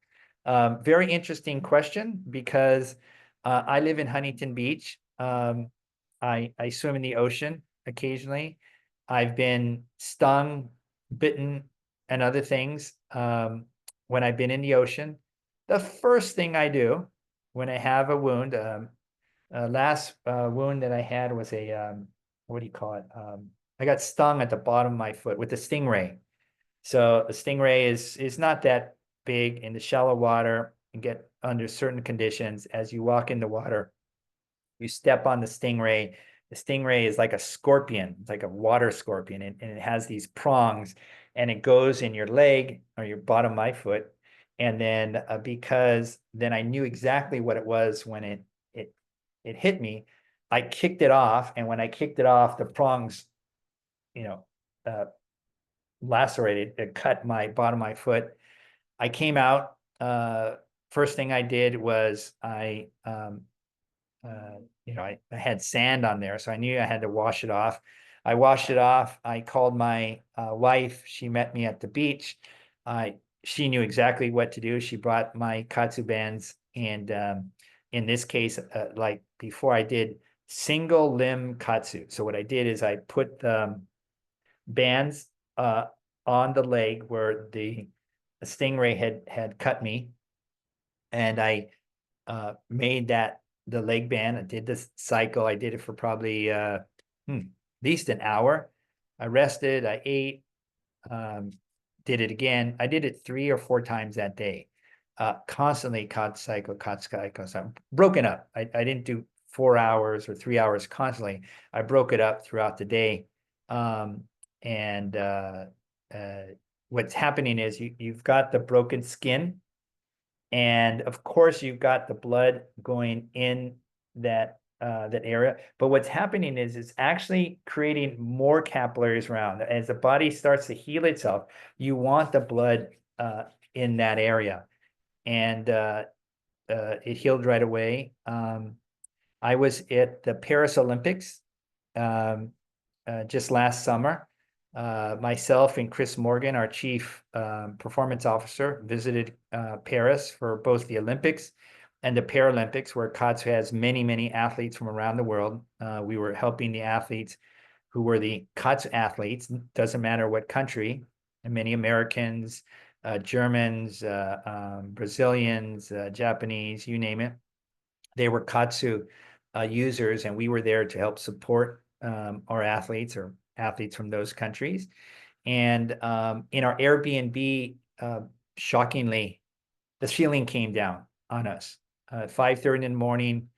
Very interesting question, because I live in Huntington Beach. I swim in the ocean occasionally. I've been stung, bitten, and other things when I've been in the ocean. The first thing I do when I have a wound, last wound that I had was a, what do you call it? I got stung at the bottom of my foot with a stingray. So a stingray is not that big in the shallow water, and get under certain conditions. As you walk in the water, you step on the stingray. The stingray is like a scorpion. It's like a water scorpion, and it has these prongs, and it goes in your leg or your bottom of my foot. And then because then I knew exactly what it was when it hit me, I kicked it off. And when I kicked it off, the prongs, lacerated, it cut my bottom of my foot. I came out. First thing I did was I had sand on there, so I knew I had to wash it off. I washed it off. I called my wife. She met me at the beach. She knew exactly what to do. She brought my KAATSU bands, and in this case, like before, I did single limb KAATSU. So what I did is I put the bands on the leg where the stingray had cut me, and I made that the leg band. I did this cycle. I did it for probably at least an hour. I rested. I ate. Did it again. I did it 3 or 4 times that day. Constantly KAATSU cycle, KAATSU cycle. So I'm broken up. I didn't do 4 hours or 3 hours constantly. I broke it up throughout the day. What's happening is you've got the broken skin, and of course you've got the blood going in that area. But what's happening is it's actually creating more capillaries around. As the body starts to heal itself, you want the blood in that area, and it healed right away. I was at the Paris Olympics just last summer. Myself and Chris Morgan, our chief performance officer, visited Paris for both the Olympics and the Paralympics, where KAATSU has many, many athletes from around the world. We were helping the athletes who were the KAATSU athletes, doesn't matter what country, and many Americans, Germans, Brazilians, Japanese, you name it. They were KAATSU users, and we were there to help support our athletes or athletes from those countries. And in our Airbnb, shockingly, the ceiling came down on us. 5:30 in the morning.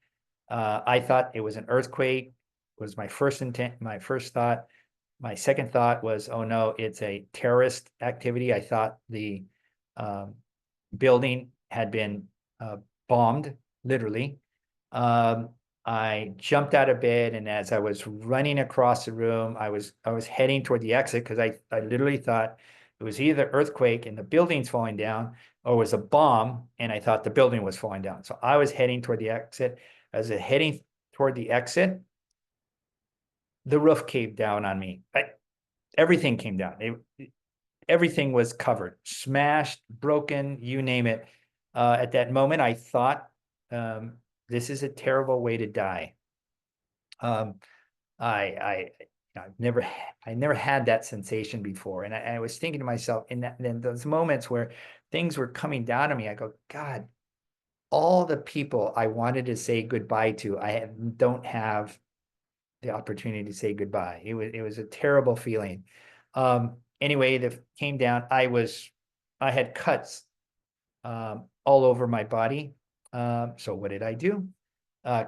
I thought it was an earthquake. Was my first thought. My second thought was, oh no, it's a terrorist activity. I thought the building had been bombed, literally. I jumped out of bed, and as I was running across the room, I was heading toward the exit, because I literally thought it was either earthquake and the building's falling down, or it was a bomb and I thought the building was falling down. So I was heading toward the exit. as I heading toward the exit, the roof caved down on me. Everything came down. Everything was covered, smashed, broken, you name it. At that moment, I thought, this is a terrible way to die. I've never had that sensation before, and I was thinking to myself in those moments where things were coming down on me, I go, God, all the people I wanted to say goodbye to, don't have the opportunity to say goodbye. It was a terrible feeling. Anyway, that came down. I had cuts all over my body. So what did I do?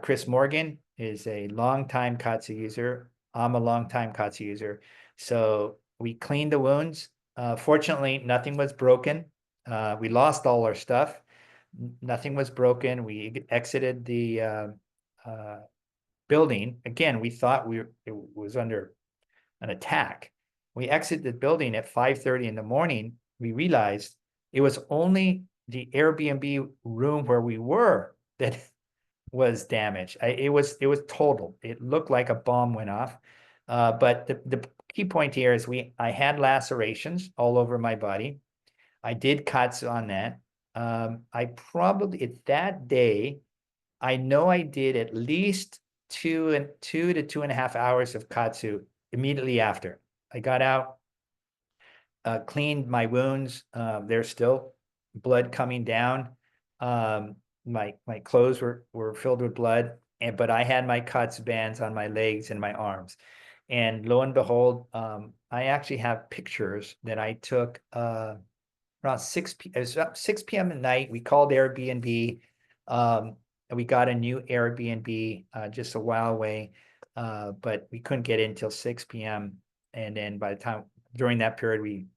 Chris Morgan is a longtime KAATSU user. I'm a longtime KAATSU user. So we cleaned the wounds. Fortunately, nothing was broken. We lost all our stuff. Nothing was broken. We exited the building. Again, we thought it was under an attack. We exited the building at 5:30 in the morning. We realized it was only the Airbnb room where we were that was damaged. It was total. It looked like a bomb went off. But the key point here is I had lacerations all over my body. I did KAATSU on that. I probably at that day, I know I did at least 2 to 2.5 hours of KAATSU immediately after. I got out, cleaned my wounds. There's still blood coming down. My clothes were filled with blood, but I had my KAATSU bands on my legs and my arms. And lo and behold, I actually have pictures that I took around 6 p.m. at night. We called Airbnb. And we got a new Airbnb just a while away, but we couldn't get in until 6 p.m. And then during that period, we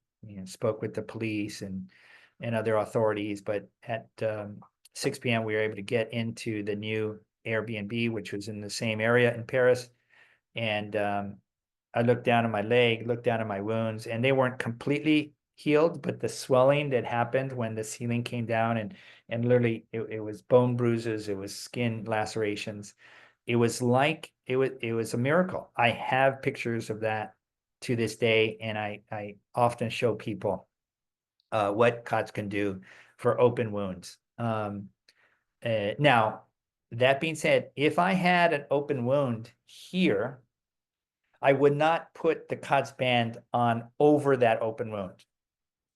spoke with the police and other authorities. But at 6 p.m., we were able to get into the new Airbnb, which was in the same area in Paris. And I looked down at my leg, looked down at my wounds, and they weren't completely healed, but the swelling that happened when the ceiling came down and literally it was bone bruises, it was skin lacerations. It was like it was a miracle. I have pictures of that to this day, and I often show people what KAATSU can do for open wounds. Now, that being said, if I had an open wound here, I would not put the KAATSU band on over that open wound.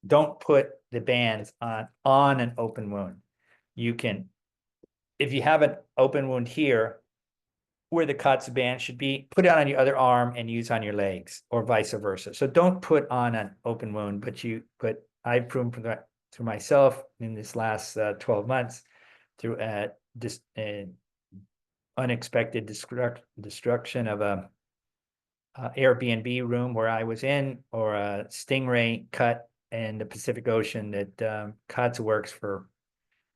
Don't put the bands on an open wound. You can, if you have an open wound here, where the KAATSU band should be, put it on your other arm and use on your legs, or vice versa. So don't put on an open wound, but I've proven that to myself in this last 12 months through this unexpected destruction of a Airbnb room where I was in, or a stingray cut in the Pacific Ocean, that KAATSU works for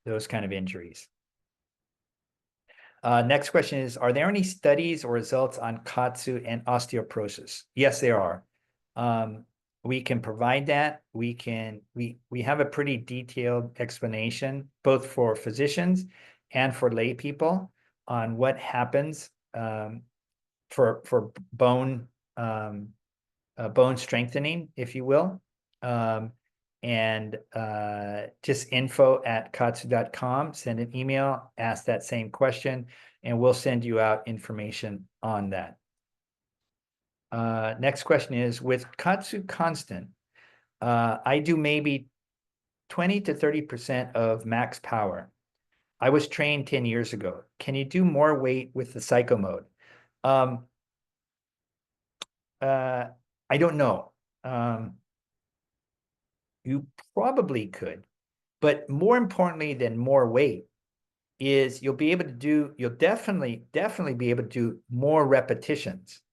those kind of injuries. Next question is, are there any studies or results on KAATSU and osteoporosis? Yes, there are. We can provide that. We have a pretty detailed explanation, both for physicians and for lay people, on what happens for bone strengthening, if you will. Just info@kaatsu.com, send an email, ask that same question, and we'll send you out information on that. Next question is, with KAATSU constant, I do maybe 20 to 30% of max power. I was trained 10 years ago. Can you do more weight with the cycle mode? I don't know. You probably could, but more importantly than more weight is you'll definitely be able to do more repetitions.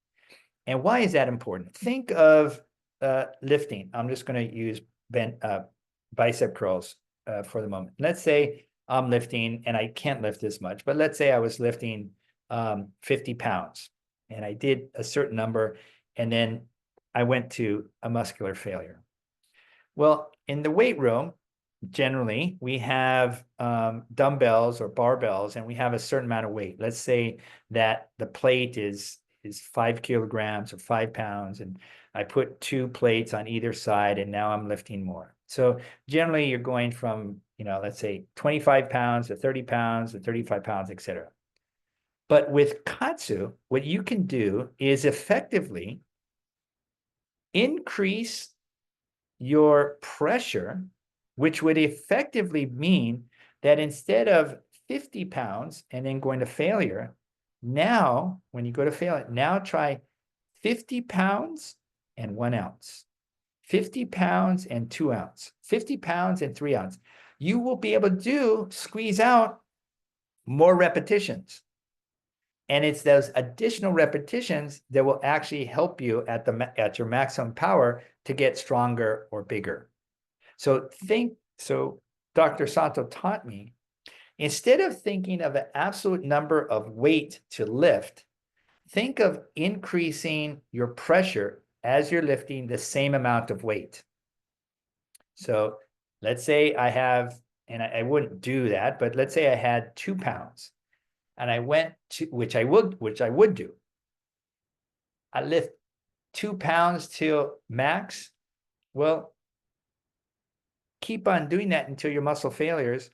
And why is that important? Think of lifting. I'm just going to use bicep curls for the moment. Let's say I'm lifting, and I can't lift this much, but let's say I was lifting 50 pounds, and I did a certain number, and then I went to a muscular failure. Well, in the weight room, generally, we have dumbbells or barbells, and we have a certain amount of weight. Let's say that the plate is 5 kilograms or 5 pounds, and I put 2 plates on either side, and now I'm lifting more. So generally, you're going from, let's say 25 pounds to 30 pounds to 35 pounds, etc. But with KAATSU, what you can do is effectively increase your pressure, which would effectively mean that instead of 50 pounds and then going to failure, now, when you go to failure, now try 50 pounds and 1 ounce, 50 pounds and 2 ounces, 50 pounds and 3 ounces. You will be able to squeeze out more repetitions. And it's those additional repetitions that will actually help you at your maximum power to get stronger or bigger. So Dr. Sato taught me, instead of thinking of an absolute number of weight to lift, think of increasing your pressure as you're lifting the same amount of weight. So let's say I have, and I wouldn't do that, but let's say I had 2 pounds. And I went to, which I would do. I lift 2 pounds till max. Well, keep on doing that until your muscle failures.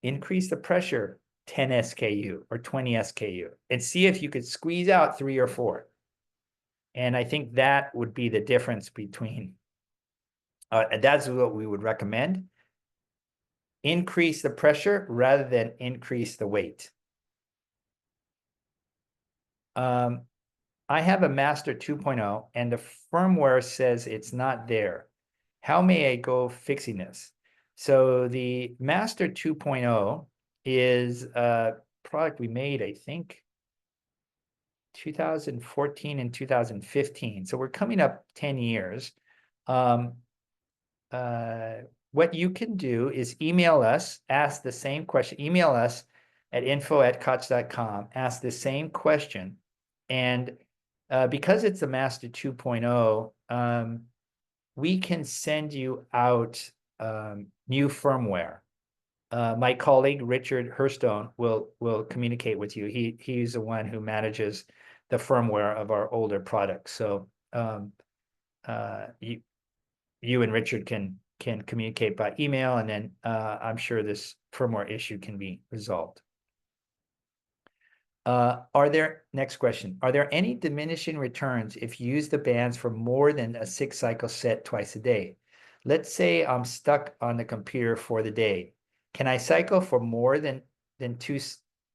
Increase the pressure 10 SKU or 20 SKU and see if you could squeeze out 3 or 4. And I think that would be the difference between, that's what we would recommend. Increase the pressure rather than increase the weight. I have a Master 2.0 and the firmware says it's not there. How may I go fixing this? So the Master 2.0 is a product we made, I think, 2014 and 2015. So we're coming up 10 years. What you can do is email us, ask the same question, email us at info@kaatsu.com, ask the same question. And because it's a Master 2.0, we can send you out new firmware. My colleague, Richard Hurstone, will communicate with you. He's the one who manages the firmware of our older products. So you and Richard can communicate by email, and then I'm sure this firmware issue can be resolved. Next question, are there any diminishing returns if you use the bands for more than a 6-cycle set twice a day? Let's say I'm stuck on the computer for the day. Can I cycle for more than 2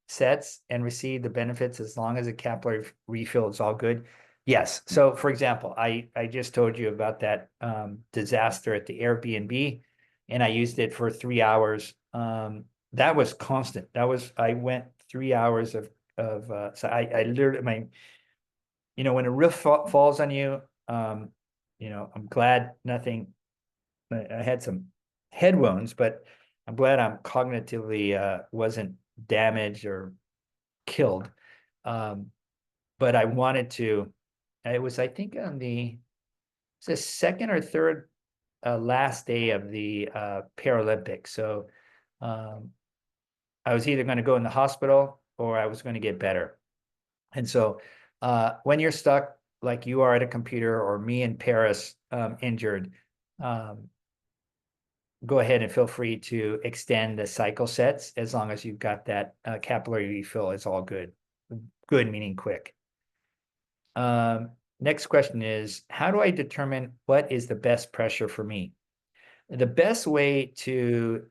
sets and receive the benefits as long as the capillary refill is all good? Yes. So for example, I just told you about that disaster at the Airbnb, and I used it for 3 hours. That was constant. I went 3 hours of so I literally, when a roof falls on you, I'm glad nothing, I had some head wounds, but I'm glad I'm cognitively wasn't damaged or killed. But I wanted to, it was, I think on the second or third last day of the Paralympics. So I was either going to go in the hospital or I was going to get better. And so when you're stuck like you are at a computer, or me in Paris injured, go ahead and feel free to extend the cycle sets as long as you've got that capillary refill. It's all good. Good meaning quick. Next question is, how do I determine what is the best pressure for me? The best way to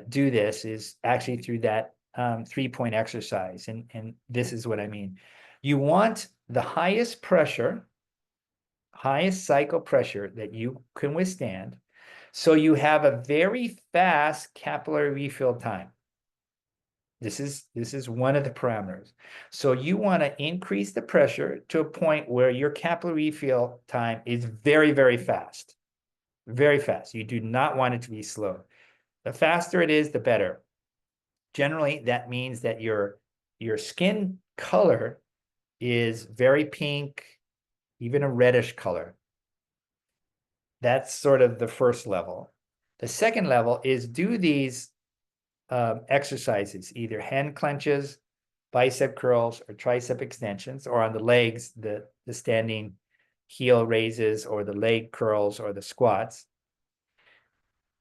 do this is actually through that 3-point exercise. And this is what I mean. You want the highest pressure, highest cycle pressure that you can withstand. So you have a very fast capillary refill time. This is one of the parameters. So you want to increase the pressure to a point where your capillary refill time is very, very fast. Very fast. You do not want it to be slow. The faster it is, the better. Generally, that means that your skin color is very pink, even a reddish color. That's sort of the first level. The second level is do these exercises, either hand clenches, bicep curls, or tricep extensions, or on the legs, the standing heel raises, or the leg curls, or the squats.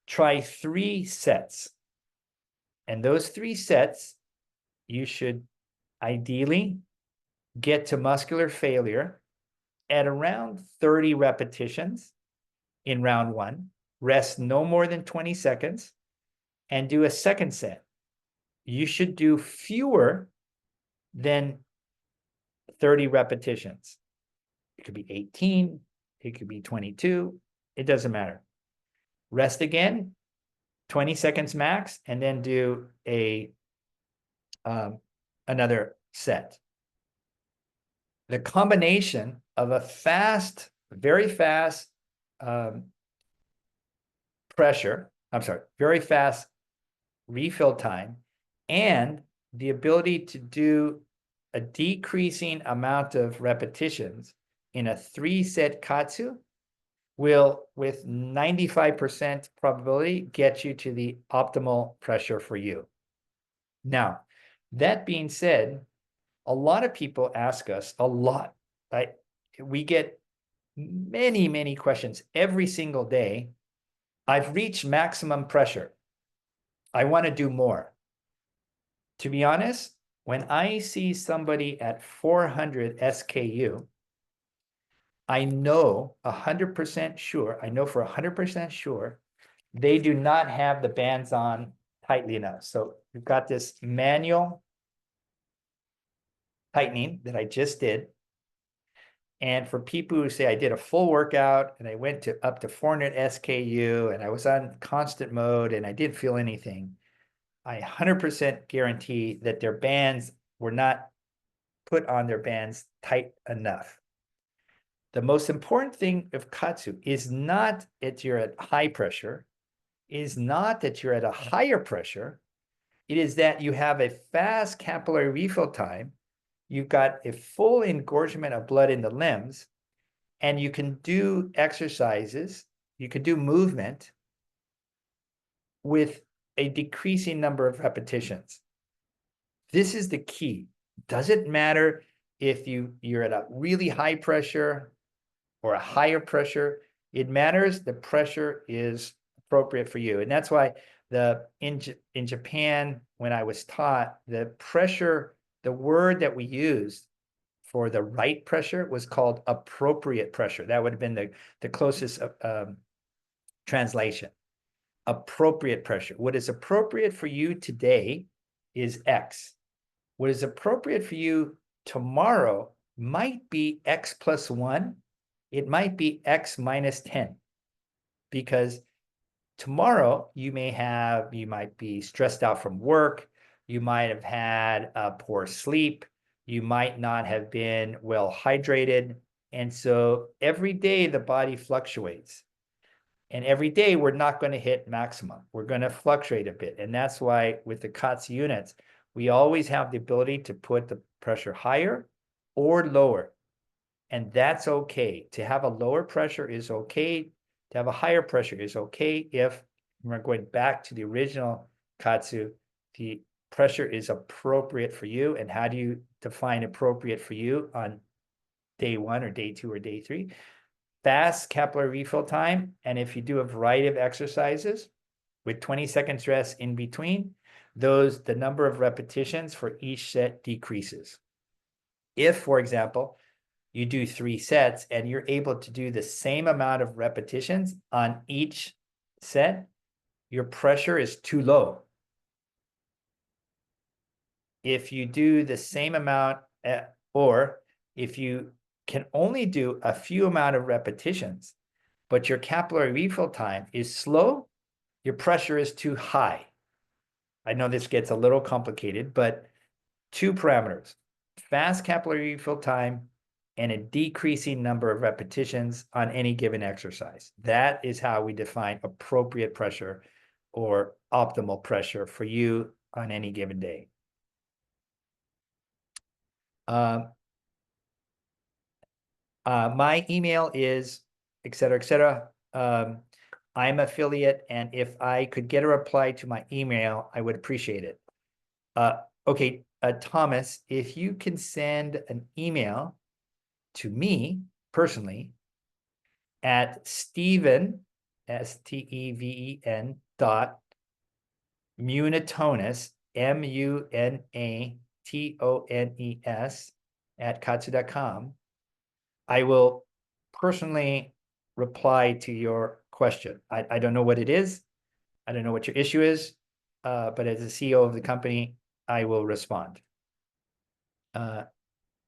Try 3 sets. And those 3 sets, you should ideally get to muscular failure at around 30 repetitions in round 1. Rest no more than 20 seconds and do a second set. You should do fewer than 30 repetitions. It could be 18, it could be 22, it doesn't matter. Rest again, 20 seconds max, and then do another set. The combination of a fast, very fast very fast refill time, and the ability to do a decreasing amount of repetitions in a 3-set KAATSU will, with 95% probability, get you to the optimal pressure for you. Now, that being said, a lot of people ask us a lot. We get many, many questions every single day. I've reached maximum pressure. I want to do more. To be honest, when I see somebody at 400 SKU, I know 100% sure, I know for 100% sure, they do not have the bands on tightly enough. So we've got this manual tightening that I just did. And for people who say I did a full workout and I went to up to 400 SKU and I was on constant mode and I didn't feel anything, I 100% guarantee that their bands were not put on their bands tight enough. The most important thing of KAATSU is not that you're at high pressure, is not that you're at a higher pressure. It is that you have a fast capillary refill time, you've got a full engorgement of blood in the limbs, and you can do exercises, you can do movement with a decreasing number of repetitions. This is the key. Doesn't matter if you're at a really high pressure or a higher pressure. It matters the pressure is appropriate for you. And that's why in Japan, when I was taught, the pressure, the word that we used for the right pressure was called appropriate pressure. That would have been the closest translation. Appropriate pressure. What is appropriate for you today is X. What is appropriate for you tomorrow might be X plus 1. It might be X minus 10. Because tomorrow you might be stressed out from work. You might have had poor sleep. You might not have been well hydrated. And so every day the body fluctuates. And every day we're not going to hit maximum. We're going to fluctuate a bit. And that's why with the KAATSU units, we always have the ability to put the pressure higher or lower. And that's okay. To have a lower pressure is okay. To have a higher pressure is okay if, we're going back to the original KAATSU, the pressure is appropriate for you. And how do you define appropriate for you on day 1 or day 2 or day 3? Fast capillary refill time, and if you do a variety of exercises with 20 seconds rest in between, the number of repetitions for each set decreases. If, for example, you do 3 sets and you're able to do the same amount of repetitions on each set, your pressure is too low. If you do the same amount, or if you can only do a few amount of repetitions, but your capillary refill time is slow, your pressure is too high. I know this gets a little complicated, but 2 parameters, fast capillary refill time and a decreasing number of repetitions on any given exercise. That is how we define appropriate pressure or optimal pressure for you on any given day. My email is, et cetera, et cetera. I'm affiliate, and if I could get a reply to my email, I would appreciate it. Okay, Thomas, if you can send an email to me personally at Steven, Steven dot Munatones, Munatones at KAATSU.com, I will personally reply to your question. I don't know what it is. I don't know what your issue is, but as the CEO of the company, I will respond.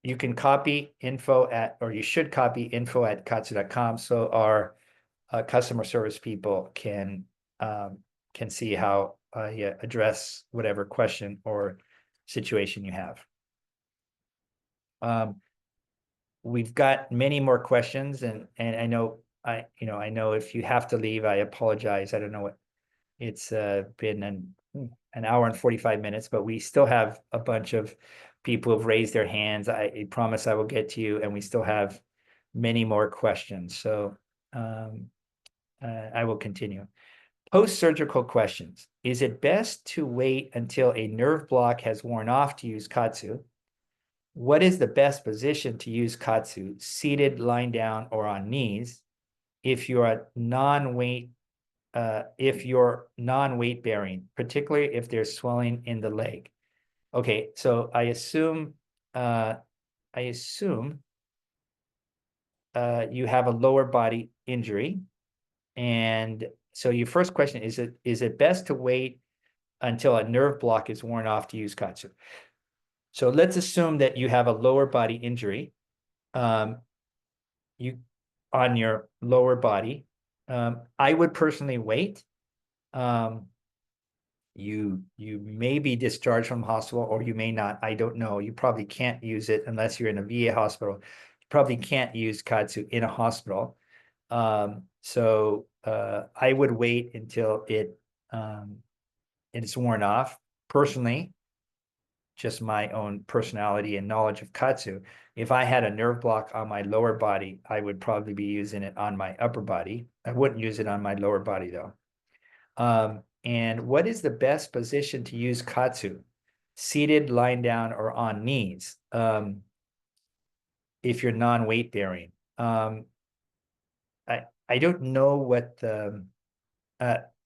You can copy info at, or you should copy info at KAATSU.com, so our customer service people can see how you address whatever question or situation you have. We've got many more questions, and I know I know if you have to leave, I apologize. I don't know what it's been an hour and 45 minutes, but we still have a bunch of people who've raised their hands. I promise I will get to you, and we still have many more questions. So I will continue. Post-surgical questions. Is it best to wait until a nerve block has worn off to use KAATSU? What is the best position to use KAATSU, seated, lying down, or on knees, if you're non-weight bearing, particularly if there's swelling in the leg? Okay, so I assume you have a lower body injury, and so your first question is it best to wait until a nerve block is worn off to use KAATSU? So let's assume that you have a lower body injury, you on your lower body. I would personally wait. You may be discharged from hospital, or you may not. I don't know. You probably can't use it unless you're in a VA hospital. You probably can't use KAATSU in a hospital. So I would wait until it's worn off. Personally, just my own personality and knowledge of KAATSU, if I had a nerve block on my lower body, I would probably be using it on my upper body. I wouldn't use it on my lower body, though. And what is the best position to use KAATSU? Seated, lying down, or on knees, if you're non-weight bearing? I don't know what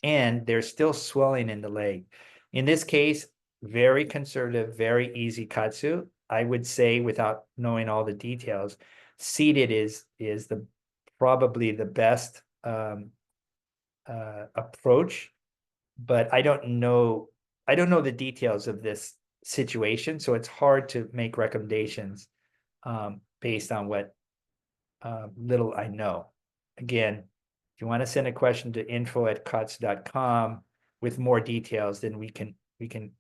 and there's still swelling in the leg. In this case, very conservative, very easy KAATSU. I would say, without knowing all the details, seated is probably the best approach, but I don't know the details of this situation, so it's hard to make recommendations based on what little I know. Again, if you want to send a question to info@kaatsu.com with more details, then we can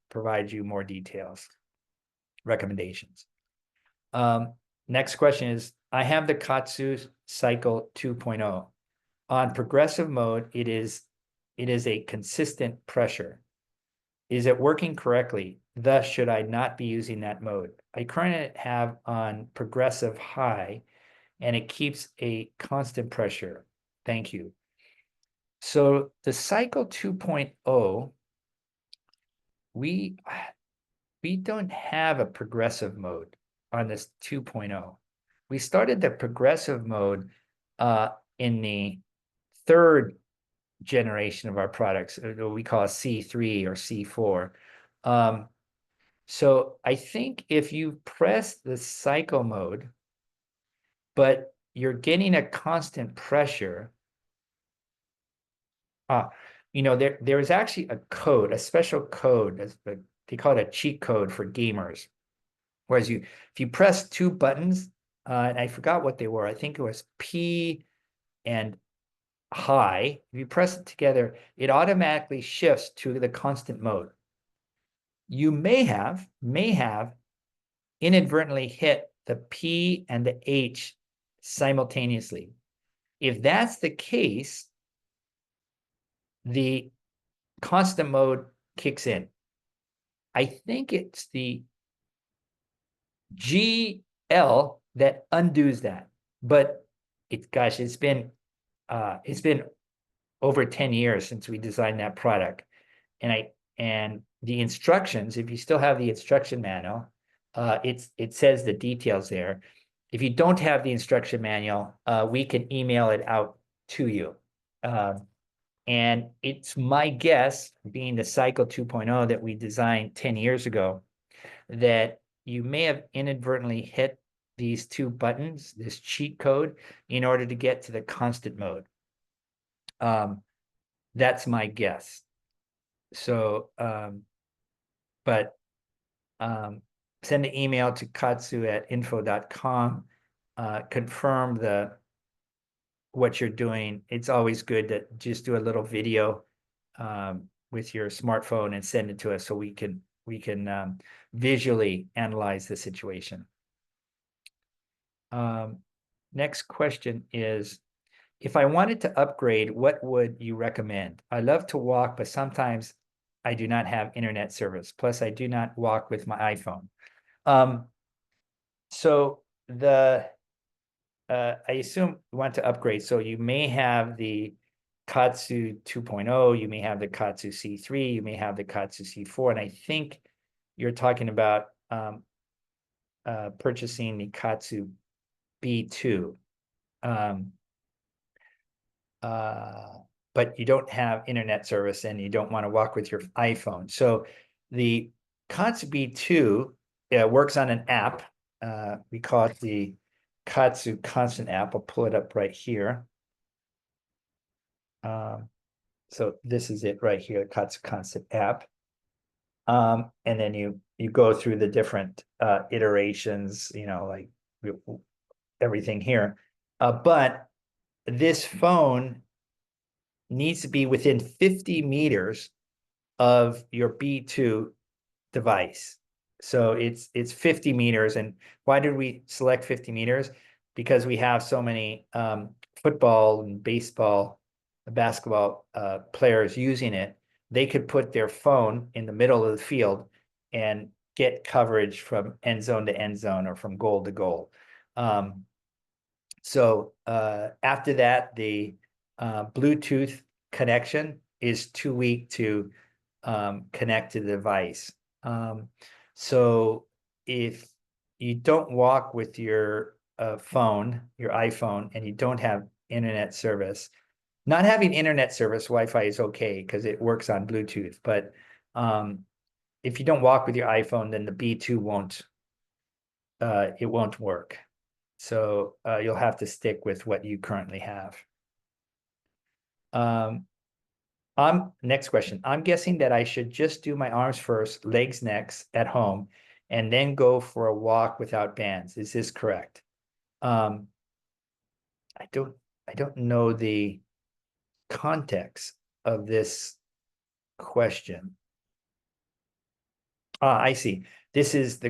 provide you more details, recommendations. Next question is, I have the KAATSU Cycle 2.0. On progressive mode, it is a consistent pressure. Is it working correctly? Thus, should I not be using that mode? I currently have on progressive high, and it keeps a constant pressure. Thank you. So the Cycle 2.0, we don't have a progressive mode on this 2.0. We started the progressive mode in the third generation of our products. We call it C3 or C4. So I think if you press the cycle mode, but you're getting a constant pressure, there is actually a code, a special code, they call it a cheat code for gamers. Whereas if you press two buttons, and I forgot what they were, I think it was P and high. If you press it together, it automatically shifts to the constant mode. You may have inadvertently hit the P and the H simultaneously. If that's the case, the constant mode kicks in. I think it's the GL that undoes that, but it's been over 10 years since we designed that product. And the instructions, if you still have the instruction manual, it says the details there. If you don't have the instruction manual, we can email it out to you. And it's my guess, being the Cycle 2.0 that we designed 10 years ago, that you may have inadvertently hit these two buttons, this cheat code, in order to get to the constant mode. That's my guess. So, but send an email to kaatsu@info.com, confirm what you're doing. It's always good to just do a little video with your smartphone and send it to us so we can visually analyze the situation. Next question is, if I wanted to upgrade, what would you recommend? I love to walk, but sometimes I do not have internet service. Plus, I do not walk with my iPhone. So I assume you want to upgrade. So you may have the KAATSU 2.0, you may have the KAATSU C3, you may have the KAATSU C4, and I think you're talking about purchasing the KAATSU B2. But you don't have internet service and you don't want to walk with your iPhone. So the KAATSU B2 works on an app. We call it the KAATSU Constant app. I'll pull it up right here. So this is it right here, the KAATSU Constant app. And then you go through the different iterations, like everything here. But this phone needs to be within 50 meters of your B2 device. So it's 50 meters. And why did we select 50 meters? Because we have so many football and baseball, basketball players using it. They could put their phone in the middle of the field and get coverage from end zone to end zone or from goal to goal. So after that, the Bluetooth connection is too weak to connect to the device. So if you don't walk with your phone, your iPhone, and you don't have internet service, not having internet service, Wi-Fi is okay because it works on Bluetooth. But if you don't walk with your iPhone, then the B2 won't work. So you'll have to stick with what you currently have. Next question. I'm guessing that I should just do my arms first, legs next at home, and then go for a walk without bands. Is this correct? I don't know the context of this question. I see. This is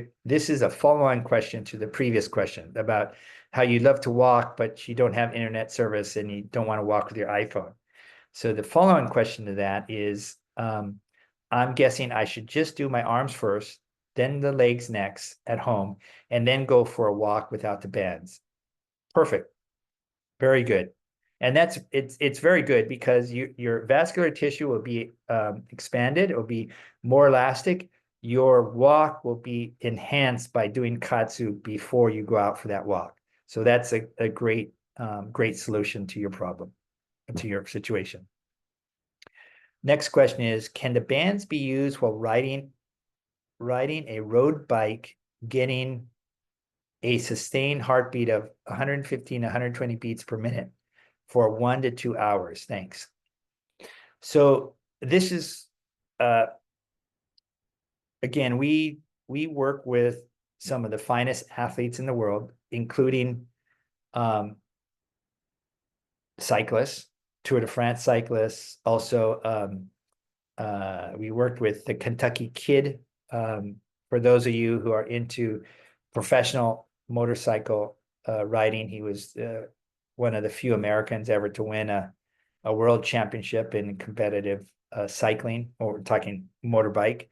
a follow-on question to the previous question about how you love to walk, but you don't have internet service and you don't want to walk with your iPhone. So the follow-on question to that is, I'm guessing I should just do my arms first, then the legs next at home, and then go for a walk without the bands. Perfect. Very good. And it's very good because your vascular tissue will be expanded, it will be more elastic. Your walk will be enhanced by doing KAATSU before you go out for that walk. So that's a great solution to your problem, to your situation. Next question is, can the bands be used while riding a road bike, getting a sustained heartbeat of 115 to 120 beats per minute for 1 to 2 hours? Thanks. So this is again, we work with some of the finest athletes in the world, including cyclists, Tour de France cyclists. Also, we worked with the Kentucky Kid. For those of you who are into professional motorcycle riding, he was one of the few Americans ever to win a world championship in competitive cycling, or we're talking motorbike.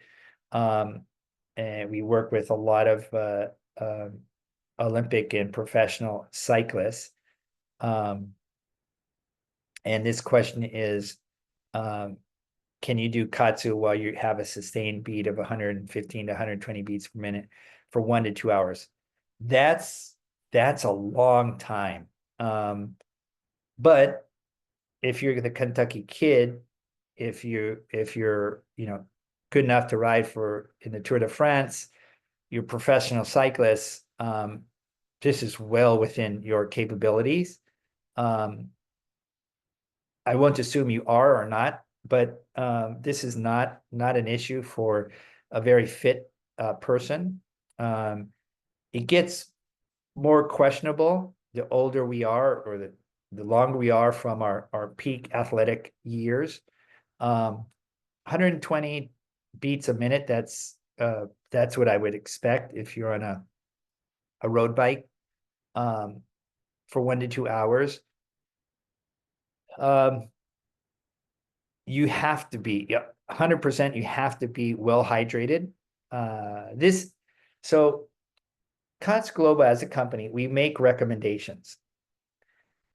And we work with a lot of Olympic and professional cyclists. And this question is, can you do KAATSU while you have a sustained beat of 115 to 120 beats per minute for 1 to 2 hours? That's a long time. But if you're the Kentucky Kid, if you're good enough to ride in the Tour de France, you're professional cyclists, this is well within your capabilities. I won't assume you are or not, but this is not an issue for a very fit person. It gets more questionable the older we are, or the longer we are from our peak athletic years. 120 beats a minute, that's what I would expect if you're on a road bike for 1 to 2 hours. You have to be 100%. You have to be well hydrated. So KAATSU Global as a company, we make recommendations,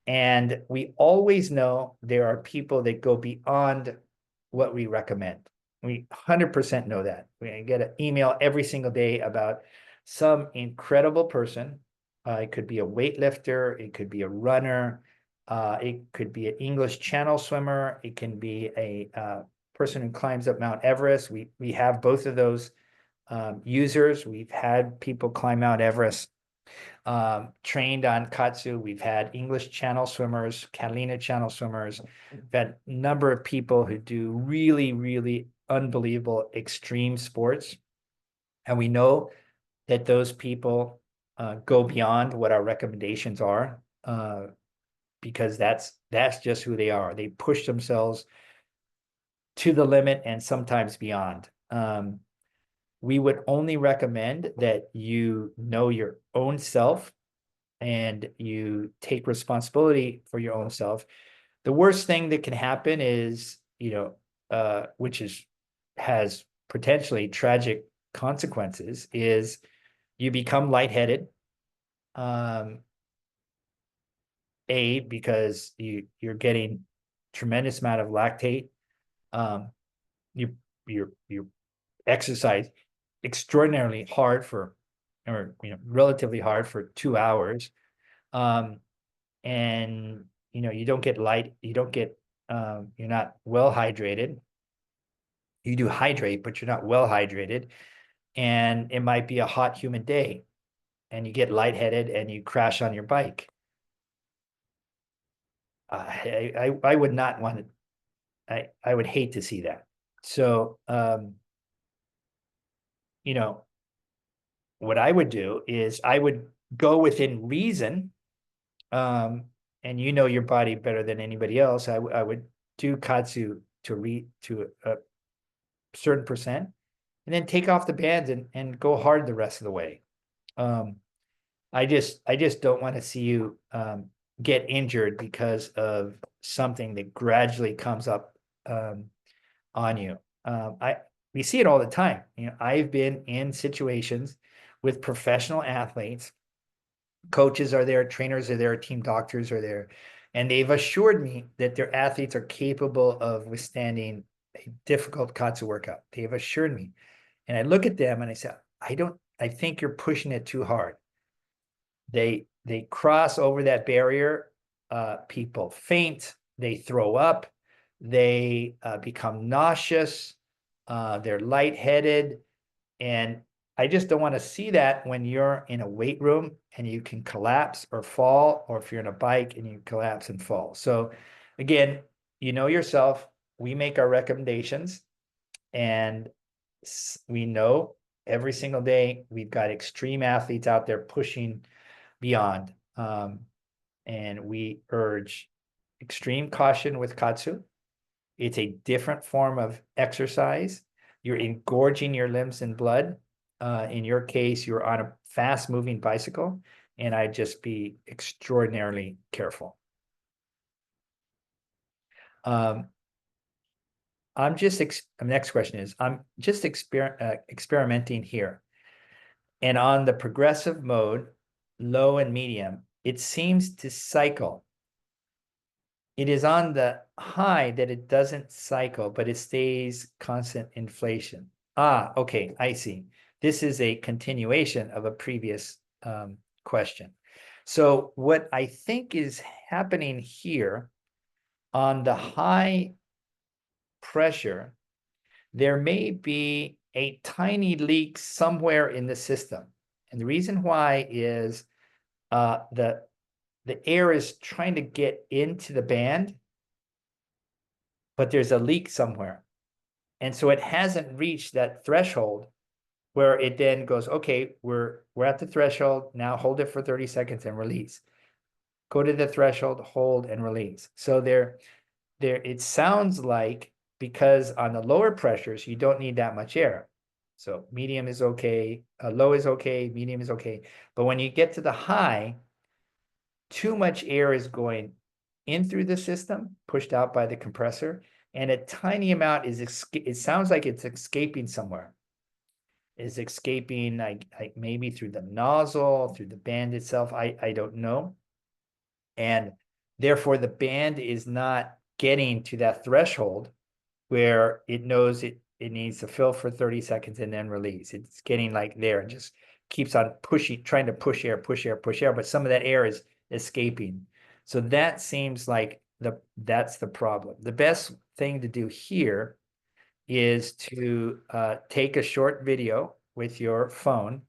and we always know there are people that go beyond what we recommend. We 100% know that. We get an email every single day about some incredible person. It could be a weightlifter, it could be a runner, it could be an English Channel swimmer, it can be a person who climbs up Mount Everest. We have both of those users. We've had people climb Mount Everest trained on KAATSU. We've had English Channel swimmers, Catalina Channel swimmers. We've had a number of people who do really, really unbelievable extreme sports. And we know that those people go beyond what our recommendations are, because that's just who they are. They push themselves to the limit and sometimes beyond. We would only recommend that you know your own self and you take responsibility for your own self. The worst thing that can happen is, which has potentially tragic consequences, is you become lightheaded. Because you're getting tremendous amount of lactate. You exercise extraordinarily hard relatively hard for 2 hours, and you don't get you're not well hydrated. You do hydrate, but you're not well hydrated, and it might be a hot, humid day, and you get lightheaded and you crash on your bike. I would not want to. I would hate to see that. So what I would do is I would go within reason, and your body better than anybody else. I would do KAATSU to a certain percent, and then take off the bands and go hard the rest of the way. I just don't want to see you get injured because of something that gradually comes up on you. We see it all the time. I've been in situations with professional athletes. Coaches are there, trainers are there, team doctors are there, and they've assured me that their athletes are capable of withstanding a difficult KAATSU workout. They've assured me. And I look at them and I say, I think you're pushing it too hard. They cross over that barrier. People faint, they throw up, they become nauseous, they're lightheaded. And I just don't want to see that when you're in a weight room and you can collapse or fall, or if you're in a bike and you collapse and fall. So again, yourself, we make our recommendations, and we know every single day we've got extreme athletes out there pushing beyond. And we urge extreme caution with KAATSU. It's a different form of exercise. You're engorging your limbs in blood. In your case, you're on a fast-moving bicycle, and I'd just be extraordinarily careful. Next question is, I'm just experimenting here. And on the progressive mode, low and medium, it seems to cycle. it is on the high that it doesn't cycle, but it stays constant inflation. Ah, okay, I see. This is a continuation of a previous question. So what I think is happening here on the high pressure, there may be a tiny leak somewhere in the system. And the reason why is the air is trying to get into the band, but there's a leak somewhere. And so it hasn't reached that threshold where it then goes, okay, we're at the threshold, now hold it for 30 seconds and release. Go to the threshold, hold and release. So there it sounds like, because on the lower pressures, you don't need that much air. So medium is okay, low is okay, medium is okay. But when you get to the high, too much air is going in through the system, pushed out by the compressor, and a tiny amount is, it sounds like it's escaping somewhere. Is escaping like maybe through the nozzle, through the band itself, I don't know. And therefore the band is not getting to that threshold where it knows it needs to fill for 30 seconds and then release. It's getting like there and just keeps on pushing, trying to push air, but some of that air is escaping. So that seems like that's the problem. The best thing to do here is to take a short video with your phone,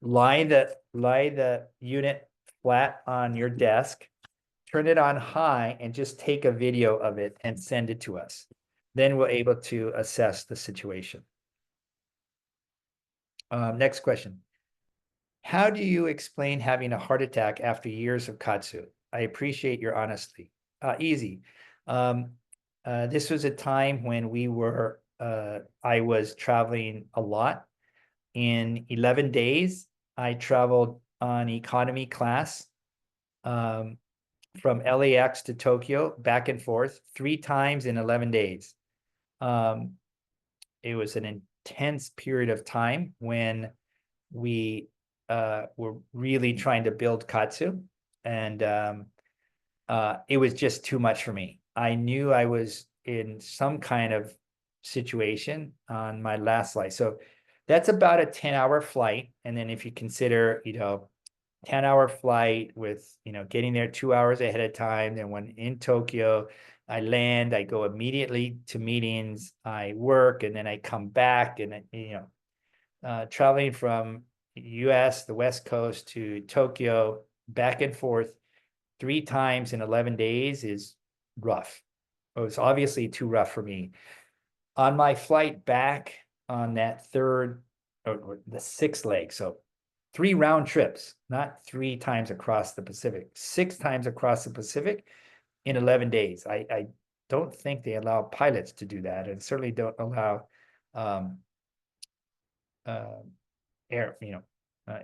lie the unit flat on your desk, turn it on high, and just take a video of it and send it to us. Then we're able to assess the situation. Next question. How do you explain having a heart attack after years of KAATSU? I appreciate your honesty. Easy. This was a time when I was traveling a lot. In 11 days, I traveled on economy class from LAX to Tokyo, back and forth, 3 times in 11 days. It was an intense period of time when we were really trying to build KAATSU, and it was just too much for me. I knew I was in some kind of situation on my last flight. So that's about a 10-hour flight. And then if you consider, 10-hour flight with, getting there 2 hours ahead of time, then when in Tokyo, I land, I go immediately to meetings, I work, and then I come back, and, traveling from US, the West Coast to Tokyo, back and forth 3 times in 11 days is rough. It was obviously too rough for me. On my flight back on that third, or the 6th leg, so 3 round trips, not 3 times across the Pacific, 6 times across the Pacific in 11 days. I don't think they allow pilots to do that, and certainly don't allow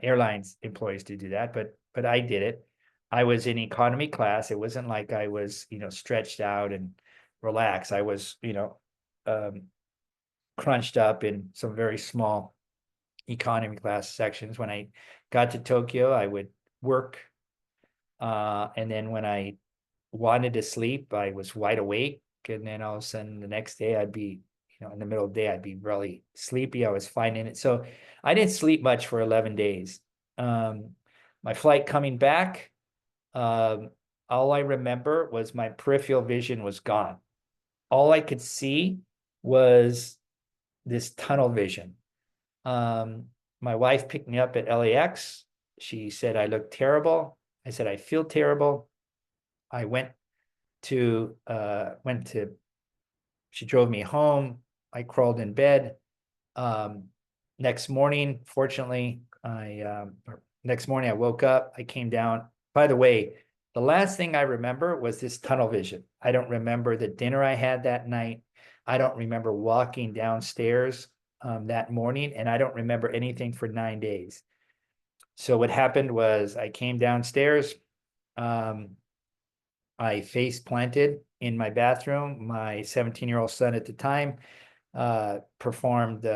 airlines employees to do that, but I did it. I was in economy class. It wasn't like I was, stretched out and relaxed. I was, crunched up in some very small economy class sections. When I got to Tokyo, I would work. And then when I wanted to sleep, I was wide awake. And then all of a sudden the next day I'd be, in the middle of the day, I'd be really sleepy. I was finding it. So I didn't sleep much for 11 days. My flight coming back, all I remember was my peripheral vision was gone. All I could see was this tunnel vision. My wife picked me up at LAX. She said I looked terrible. I said I feel terrible. I went to, she drove me home. I crawled in bed. Next morning, fortunately, next morning I woke up, I came down. By the way, the last thing I remember was this tunnel vision. I don't remember the dinner I had that night. I don't remember walking downstairs that morning, and I don't remember anything for 9 days. So what happened was I came downstairs. I face planted in my bathroom. My 17-year-old son at the time performed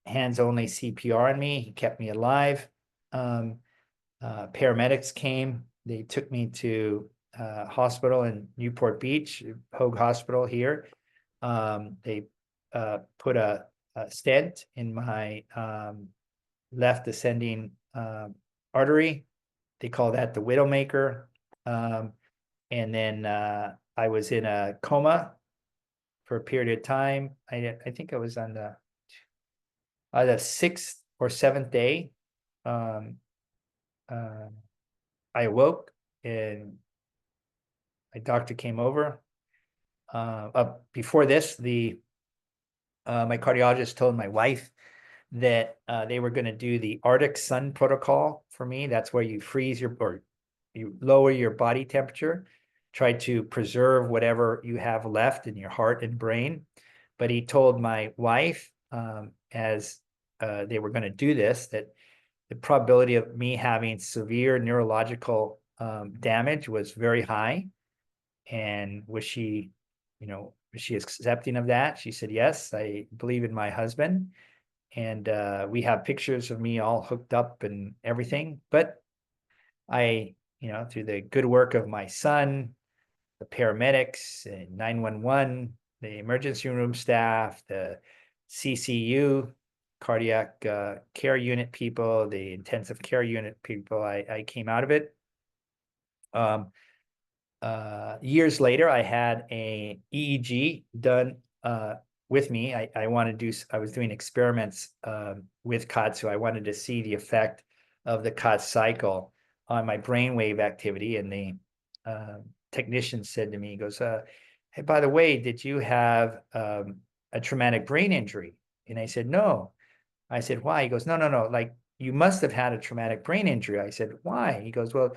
hands-only CPR on me. He kept me alive. Paramedics came. They took me to hospital in Newport Beach, Hoag Hospital here. They put a stent in my left ascending artery. They call that the Widowmaker. And then I was in a coma for a period of time. I think I was on the 6th or 7th day. I awoke and my doctor came over. Before this, my cardiologist told my wife that they were going to do the Arctic Sun protocol for me. That's where you freeze or you lower your body temperature, try to preserve whatever you have left in your heart and brain. But he told my wife, as they were going to do this, that the probability of me having severe neurological damage was very high. And was she accepting of that? She said, yes, I believe in my husband. And we have pictures of me all hooked up and everything. But I, through the good work of my son, the paramedics, 911, the emergency room staff, the CCU, cardiac care unit people, the intensive care unit people, I came out of it. Years later, I had a EEG done with me. I was doing experiments with KAATSU. I wanted to see the effect of the KAATSU cycle on my brainwave activity. And the technician said to me, he goes, hey, by the way, did you have a traumatic brain injury? And I said, no. I said, why? He goes, no, like you must have had a traumatic brain injury. I said, why? He goes, well,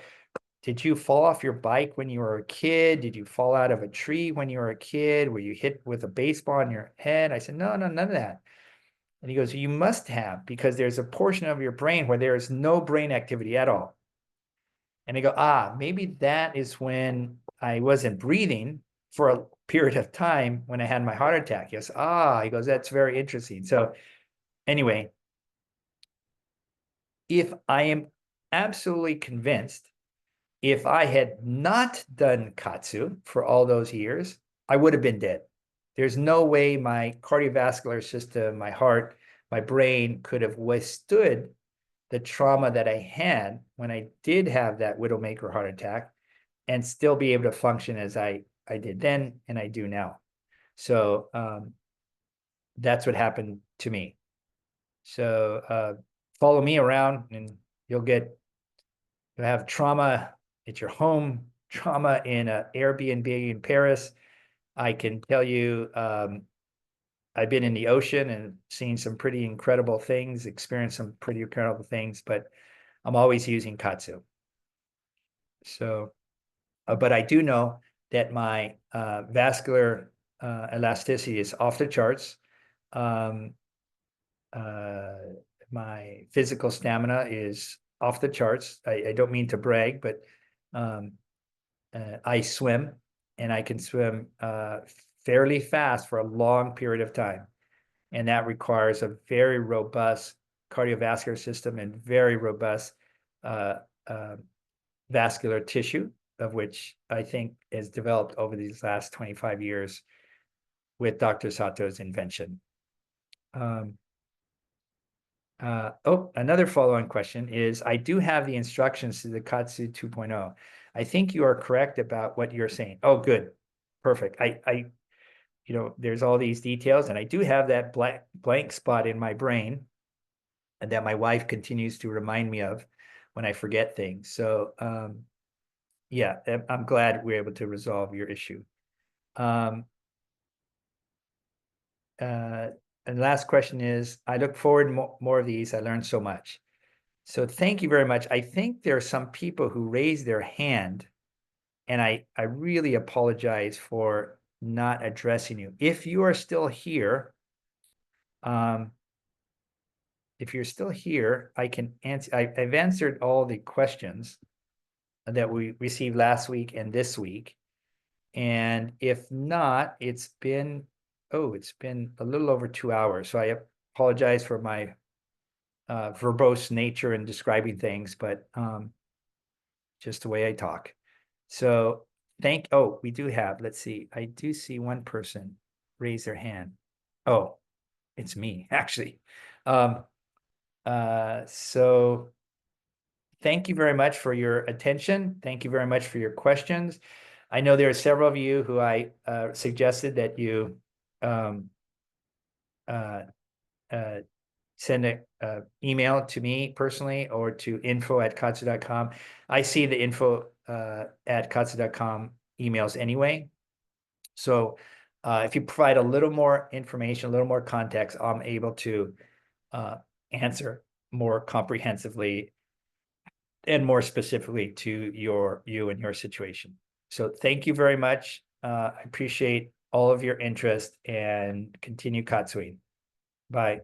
did you fall off your bike when you were a kid? Did you fall out of a tree when you were a kid? Were you hit with a baseball on your head? I said, no, none of that. And he goes, you must have, because there's a portion of your brain where there is no brain activity at all. And I go, maybe that is when I wasn't breathing for a period of time when I had my heart attack. Yes. He goes, that's very interesting. So anyway, if I am absolutely convinced, if I had not done KAATSU for all those years, I would have been dead. There's no way my cardiovascular system, my heart, my brain could have withstood the trauma that I had when I did have that Widowmaker heart attack and still be able to function as I did then and I do now. So that's what happened to me. So follow me around and you'll have trauma at your home, trauma in an Airbnb in Paris. I can tell you, I've been in the ocean and seen some pretty incredible things, experienced some pretty incredible things, but I'm always using KAATSU. So, but I do know that my vascular elasticity is off the charts. My physical stamina is off the charts. I don't mean to brag, but I swim and I can swim fairly fast for a long period of time. And that requires a very robust cardiovascular system and very robust vascular tissue, of which I think has developed over these last 25 years with Dr. Sato's invention. Another follow-on question is, I do have the instructions to the KAATSU 2.0. I think you are correct about what you're saying. Oh, good. Perfect. There's all these details, and I do have that blank spot in my brain and that my wife continues to remind me of when I forget things. So, yeah, I'm glad we're able to resolve your issue. And last question is, I look forward to more of these. I learned so much. So thank you very much. I think there are some people who raised their hand, and I really apologize for not addressing you. If you are still here, I can answer. I've answered all the questions that we received last week and this week. And if not, it's been a little over 2 hours. So I apologize for my verbose nature in describing things, but just the way I talk. So we do have, let's see, I do see one person raise their hand. Oh, it's me, actually. So thank you very much for your attention. Thank you very much for your questions. I know there are several of you who I suggested that you um, uh, uh, send a email to me personally or to info@kaatsu.com. I see the info at kaatsu.com emails anyway. So if you provide a little more information, a little more context, I'm able to answer more comprehensively and more specifically to you and your situation. So thank you very much. I appreciate all of your interest and continue KAATSUing. Bye.